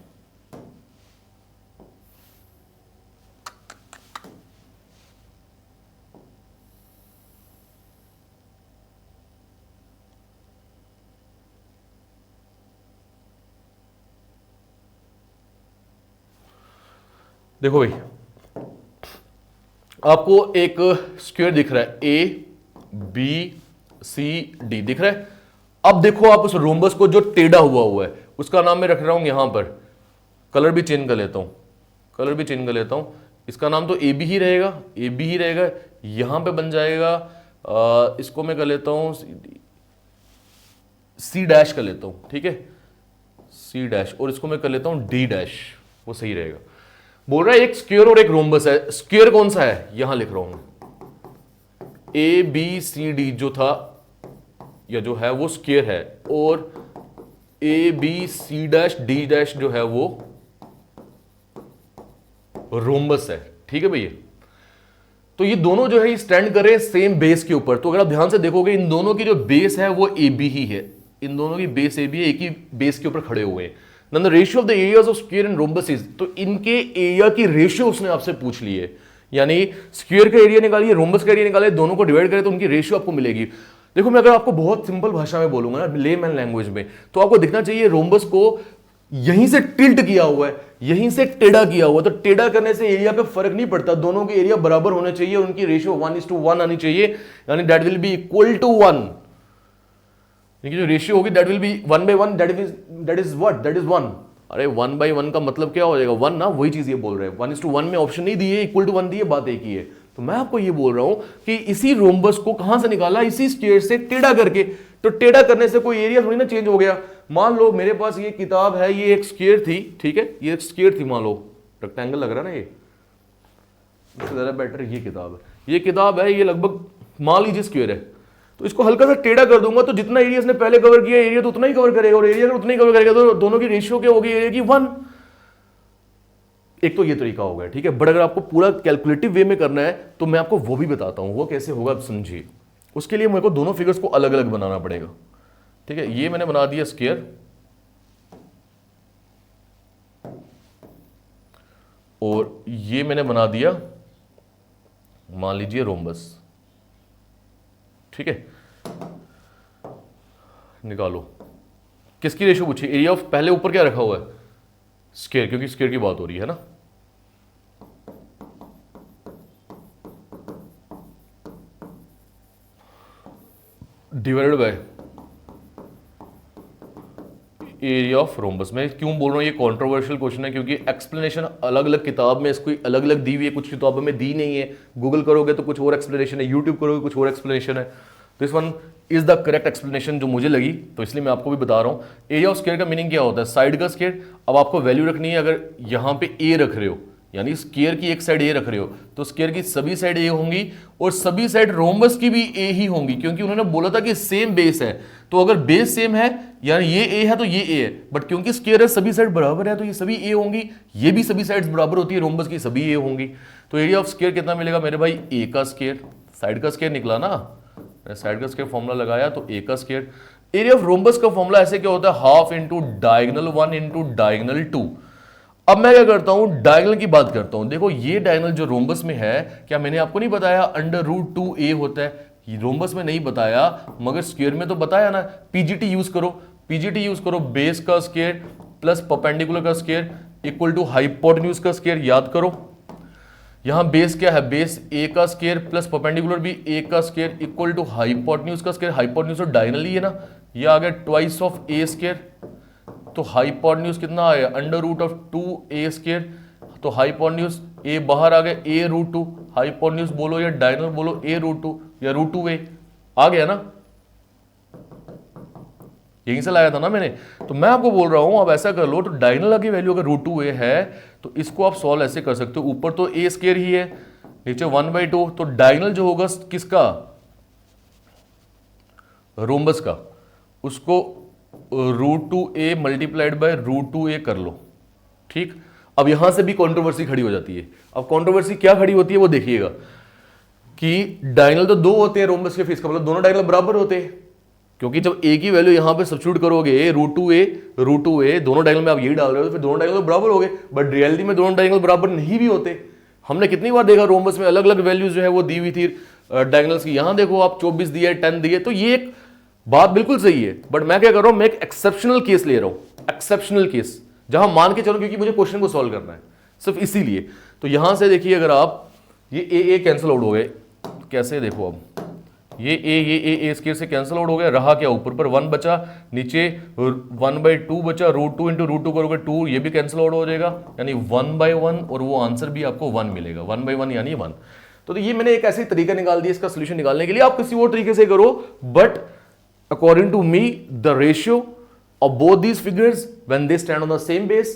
देखो भाई, आपको एक स्क्वायर दिख रहा है, ए बी सी डी दिख रहा है। अब देखो आप उस रोम्बस को जो टेढ़ा हुआ है उसका नाम मैं रख रहा हूं यहां पर, कलर भी चेंज कर लेता हूं, कलर भी चेंज कर लेता हूं। इसका नाम तो ए बी ही रहेगा, ए बी ही रहेगा। यहां पे बन जाएगा इसको मैं कर लेता हूं सी डैश कर लेता हूं, ठीक है, सी डैश, और इसको मैं कर लेता हूं डी डैश, वो सही रहेगा। बोल रहा है एक स्क्वायर और एक रोम्बस है। स्क्वायर कौन सा है, यहां लिख रहा हूं ए बी सी डी जो था या जो है वो स्क्वायर है, और A B C dash D dash जो है वो रोम्बस है, ठीक है भैया। तो ये दोनों जो है ये स्टैंड कर रहे हैं सेम बेस के ऊपर। तो अगर आप ध्यान से देखोगे इन दोनों की जो बेस है वो ए बी ही है, इन दोनों की बेस ए बी है, एक ही बेस के ऊपर खड़े हुए हैं। Then the ratio of the areas of square and rhombus is, तो इनके एरिया की रेशियो उसने आपसे पूछ ली है, यानी स्क्वायर का एरिया निकालिए, रोम्बस का एरिया निकालिए, दोनों को डिवाइड करें तो उनकी रेशियो आपको मिलेगी। देखो मैं अगर आपको बहुत सिंपल भाषा में बोलूंगा ना, लेमैन लैंग्वेज में, तो आपको दिखना चाहिए रोम्बस को यहीं से टिल्ट किया हुआ है, यहीं से टेढ़ा किया हुआ है। तो टेढ़ा करने से एरिया पे फर्क नहीं पड़ता, दोनों के एरिया बराबर होने चाहिए, उनकी रेशियो 1:1 आनी चाहिए, यानी that will be equal to 1। लेकिन जो रेशियो होगी that will be 1/1, that is what, that is 1। अरे 1/1 का मतलब क्या हो जाएगा, 1 ना, वही चीज ये बोल रहे हैं। 1:1 में ऑप्शन नहीं दिए, इक्वल टू 1 दिए, बात एक ही है। तो मैं आपको ये बोल रहा हूं कि इसी रोम्बस को कहां से निकाला, इसी स्क्वायर से टेढ़ा करके। तो टेढ़ा करने से कोई एरिया थोड़ी ना चेंज हो गया। मान लो मेरे पास ये किताब है, ये एक स्क्वायर थी, ठीक है, ये एक स्क्वायर थी, मान लो रेक्टेंगल लग रहा है ना, ये इससे ज्यादा बेटर ये किताब है, ये लगभग मान लीजिए स्क्वायर है। तो इसको हल्का सा टेढ़ा कर दूंगा तो जितना एरिया इसने पहले कवर किया एरिया तो उतना ही कवर करेगा, और एरिया अगर उतना ही कवर करेगा तो दोनों की रेशियो क्या होगी, एरिया की 1। एक तो ये तरीका हो गया, ठीक है। बट अगर आपको पूरा कैलकुलेटिव वे में करना है तो मैं आपको वो भी बताता हूं, वो कैसे होगा आप समझिए। उसके लिए मेरे को दोनों फिगर्स को अलग अलग बनाना पड़ेगा, ठीक है। ये मैंने बना दिया स्क्वायर, और ये मैंने बना दिया मान लीजिए रोम्बस, ठीक है। निकालो किसकी रेशियो पूछी, एरिया ऑफ, पहले ऊपर क्या रखा हुआ है, स्क्वायर, क्योंकि स्क्वायर की बात हो रही है ना। Divided by area of rhombus. मैं क्यों बोल रहा हूं ये कंट्रोवर्शियल क्वेश्चन है, क्योंकि एक्सप्लेनेशन अलग अलग किताब में इसको अलग अलग दी हुई है, कुछ किताबों में दी नहीं है। गूगल करोगे तो कुछ और एक्सप्लेनेशन है, यूट्यूब करोगे कुछ और एक्सप्लेनेशन है। This one is the correct explanation जो मुझे लगी, तो इसलिए मैं आपको भी बता रहा हूं। एरिया ऑफ स्क्वायर का मीनिंग क्या होता है, साइड का स्क्वायर। अब आपको वैल्यू रखनी है, अगर यहां पे ए रख रहे हो, यानी स्क्वायर की एक साइड ए रख रहे हो, तो स्क्वायर की सभी साइड ए होंगी, और सभी साइड रोम्बस की भी ए ही होंगी, क्योंकि उन्होंने बोला था कि सेम बेस है। तो अगर बेस सेम है, यानी ये ए है तो ये ए है, बट क्योंकि स्क्वायर है सभी साइड बराबर है तो ये सभी ए होंगी, ये भी सभी साइड्स बराबर होती है, रोम्बस की सभी ए होंगी। तो एरिया ऑफ स्क्वायर कितना मिलेगा मेरे भाई, ए का स्क्वायर, साइड का स्क्वायर निकला ना, साइड का स्क्वायर फॉर्मूला लगाया तो ए का स्क्वायर। एरिया ऑफ रोम्बस का फॉर्मूला ऐसे क्या होता है, half into diagonal 1 into diagonal 2। अब मैं क्या करता हूं, डायगनल की बात करता हूं। देखो ये डायगनल जो रोम्बस में है, क्या मैंने आपको नहीं बताया √2a होता है, रोम्बस में नहीं बताया मगर स्क्वायर में तो बताया ना। पीजीटी यूज करो, पीजीटी यूज करो, बेस का स्क्वायर प्लस परपेंडिकुलर का स्क्वायर इक्वल टू हाइपोटेन्यूज का स्क्वायर। याद करो यहां बेस क्या है, बेस ए का स्क्वायर प्लस परपेंडिकुलर भी ए का स्क्वायर इक्वल टू हाइपोटेन्यूज का स्क्वायर। हाइपोटेन्यूज तो डायगनल ही है ना, ये आ गया ट्वाइस ऑफ ए स्क्वायर। तो हाइपोटेन्यूज कितना आया, √2a²। तो हाइपोटेन्यूज ए बाहर आ गया, a√2। हाइपोटेन्यूज बोलो या डायगोनल बोलो, a√2 या √2a आ गया ना, यहीं से लाया था ना मैंने। तो मैं आपको बोल रहा हूं अब ऐसा कर लो, तो डायगोनल की वैल्यू अगर √2a है तो इसको आप सॉल्व ऐसे कर सकते हो, ऊपर तो a² ही है, नीचे 1/2। तो डायगोनल जो होगा किसका, रोम्बस का, उसको √2a मल्टीप्लाइड बाय √2a कर लो, ठीक। अब यहां से भी कंट्रोवर्सी खड़ी हो जाती है। अब कंट्रोवर्सी क्या खड़ी होती है वो देखिएगा कि डायगोनल तो 2 होते हैं रोम्बस के फेस का, मतलब दोनों डायगोनल बराबर होते हैं, क्योंकि जब a की वैल्यू यहां पे सब्स्टिट्यूट करोगे √2a दोनों डायगोनल में आप यही डाल रहे हो, तो फिर दोनों डायगोनल बराबर हो गए। बट रियलिटी में दोनों डायगोनल बराबर नहीं भी होते। हमने कितनी बार देखा रोम्बस में अलग अलग वैल्यूज जो है वो दी हुई थी डायगोनल्स की। यहां देखो आप 24 दिए, 10 दिए, तो ये एक बात बिल्कुल सही है। बट मैं क्या कर रहा हूं, मैं एक एक्सेप्शनल केस ले रहा हूं, एक्सेप्शनल केस जहां मान के चलो, क्योंकि मुझे क्वेश्चन को सॉल्व करना है सिर्फ इसीलिए। तो यहां से देखिए, अगर आप ये ए कैंसिल आउट हो गए, कैसे देखो अब ये स्क्वायर से कैंसिल आउट हो गया, रहा क्या ऊपर पर 1 बचा, नीचे 1/2 बचा, √2 इंटू √2 करोगे 2, ये भी कैंसिल आउट हो जाएगा, यानी 1/1, और वो आंसर भी आपको 1 मिलेगा, 1/1 यानी 1। तो ये मैंने एक ऐसे तरीका निकाल दिया इसका सोल्यूशन निकालने के लिए, आप किसी और तरीके से करो, but according to me the ratio of both these figures when they stand on the same base,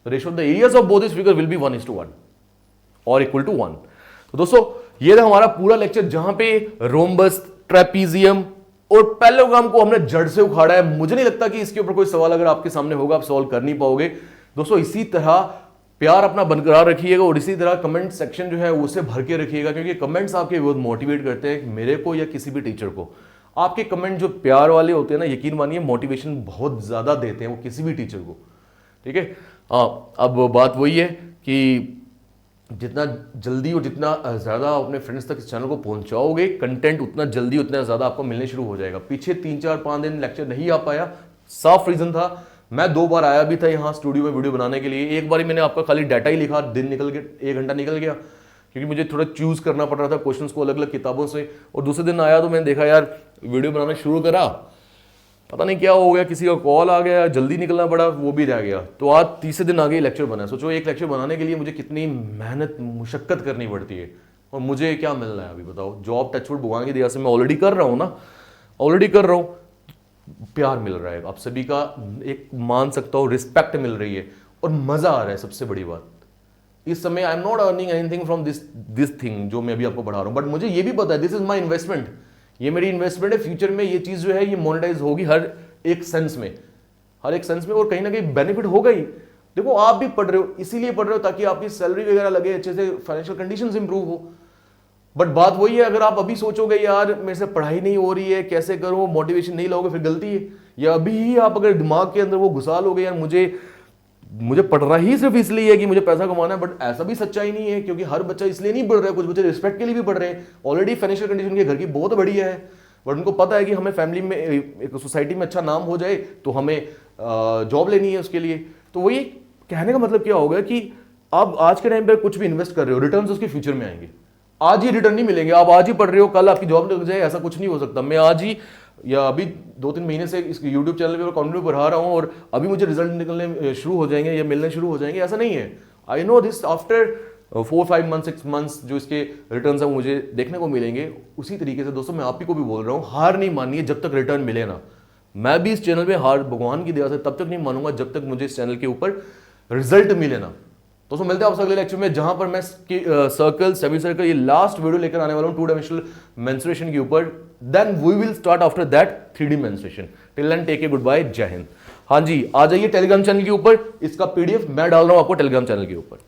ratio of the areas of both these figures will be 1:1 और इक्वल टू 1। तो दोस्तों ये था हमारा पूरा लेक्चर जहां पे रोम्बस, ट्रेपीजियम और पैरेललोग्राम को हमने जड़ से उखाड़ा है। मुझे नहीं लगता कि इसके ऊपर कोई सवाल अगर आपके सामने होगा आप सॉल्व कर नहीं पाओगे। दोस्तों इसी तरह प्यार अपना बरकरार रखिएगा और इसी तरह कमेंट सेक्शन जो है उसे भर के रखिएगा, क्योंकि कमेंट्स आपके बहुत मोटिवेट करते हैं मेरे को या किसी भी टीचर को। आपके कमेंट जो प्यार वाले होते हैं ना, यकीन मानिए मोटिवेशन बहुत ज्यादा देते हैं वो किसी भी टीचर को। ठीक है, अब बात वही है कि जितना जल्दी और जितना ज़्यादा अपने फ्रेंड्स तक इस चैनल को पहुंचाओगे कंटेंट, उतना जल्दी उतना ज़्यादा आपको मिलने शुरू हो जाएगा। पीछे 3-4-5 दिन लेक्चर नहीं आ पाया, साफ रीज़न था, मैं 2 बार आया भी था यहाँ स्टूडियो में वीडियो बनाने के लिए। एक बार मैंने आपका खाली डाटा ही लिखा, दिन निकल गया, 1 घंटा निकल गया, क्योंकि मुझे थोड़ा चूज़ करना पड़ रहा था क्वेश्चंस को अलग अलग किताबों से। और दूसरे दिन आया तो मैंने देखा यार वीडियो बनाना शुरू करा, पता नहीं क्या हो गया, किसी का कॉल आ गया, जल्दी निकलना पड़ा, वो भी रह गया। तो आज तीसरे दिन आगे लेक्चर बना। सोचो एक लेक्चर बनाने के लिए मुझे कितनी मेहनत मुशक्कत करनी पड़ती है, और मुझे क्या मिल रहा है अभी बताओ। जॉब टचवुड भगवान की दया से मैं ऑलरेडी कर रहा हूँ ना, ऑलरेडी कर रहा हूँ, प्यार मिल रहा है आप सभी का, एक मान सकता हूँ रिस्पेक्ट मिल रही है और मजा आ रहा है। सबसे बड़ी बात इस समय I am not earning anything from this thing जो मैं अभी आपको पढ़ा रहा हूँ, बट मुझे ये भी पता है दिस इज माई इन्वेस्टमेंट, ये मेरी इन्वेस्टमेंट है। फ्यूचर में ये चीज जो है ये मोनेटाइज होगी हर एक सेंस में, हर एक सेंस में, और कहीं ना कहीं बेनिफिट होगा ही। देखो आप भी पढ़ रहे हो, इसीलिए पढ़ रहे हो ताकि आपकी सैलरी वगैरह लगे, अच्छे से फाइनेंशियल कंडीशंस इंप्रूव हो। बट बात वही है, अगर आप अभी सोचोगे यार मेरे से पढ़ाई नहीं हो रही है, कैसे करूं, मोटिवेशन नहीं लाओगे, फिर गलती है। या अभी ही आप अगर दिमाग के अंदर वो घुसा लोगे यार मुझे पढ़ना ही सिर्फ इसलिए है कि मुझे पैसा कमाना है, बट ऐसा भी सच्चाई नहीं है, क्योंकि हर बच्चा इसलिए नहीं पढ़ रहा है, कुछ बच्चे रिस्पेक्ट के लिए भी पढ़ रहे हैं। ऑलरेडी फाइनेंशियल कंडीशन के घर की बहुत बढ़िया है, बट उनको पता है कि हमें फैमिली में, एक सोसाइटी में अच्छा नाम हो जाए तो हमें जॉब लेनी है उसके लिए। तो वही कहने का मतलब क्या होगा कि आप आज के टाइम पर कुछ भी इन्वेस्ट कर रहे हो, रिटर्न्स उसके फ्यूचर में आएंगे। आज ही रिटर्न नहीं मिलेंगे, आप आज ही पढ़ रहे हो कल आपकी जॉब लग जाए, ऐसा कुछ नहीं हो सकता। मैं आज ही या अभी 2-3 महीने से इस यूट्यूब चैनल पे और कंटेंट पढ़ा रहा हूँ और अभी मुझे रिजल्ट निकलने शुरू हो जाएंगे या मिलने शुरू हो जाएंगे, ऐसा नहीं है। I know this after 4-5 month 6 months जो इसके रिटर्न्स हैं मुझे देखने को मिलेंगे। उसी तरीके से दोस्तों मैं आप ही को भी बोल रहा हूँ, हार नहीं माननी है जब तक रिटर्न मिले ना। मैं भी इस चैनल में हार भगवान की दया से तब तक नहीं मानूंगा जब तक मुझे इस चैनल के ऊपर रिजल्ट मिले ना। दोस्तों मिलते हैं आपसे अगले लेक्चर में, जहां पर मैं सर्कल, सेमी सर्कल, ये लास्ट वीडियो लेकर आने वाला हूं 2 डायमेंशनल मेंस्ट्रुएशन के ऊपर। Then we will start after that 3D mensuration. Till then take a goodbye, जय हिंद। हाँ जी, आ जाइए टेलीग्राम चैनल के ऊपर, इसका PDF मैं डाल रहा हूं आपको टेलीग्राम चैनल के ऊपर।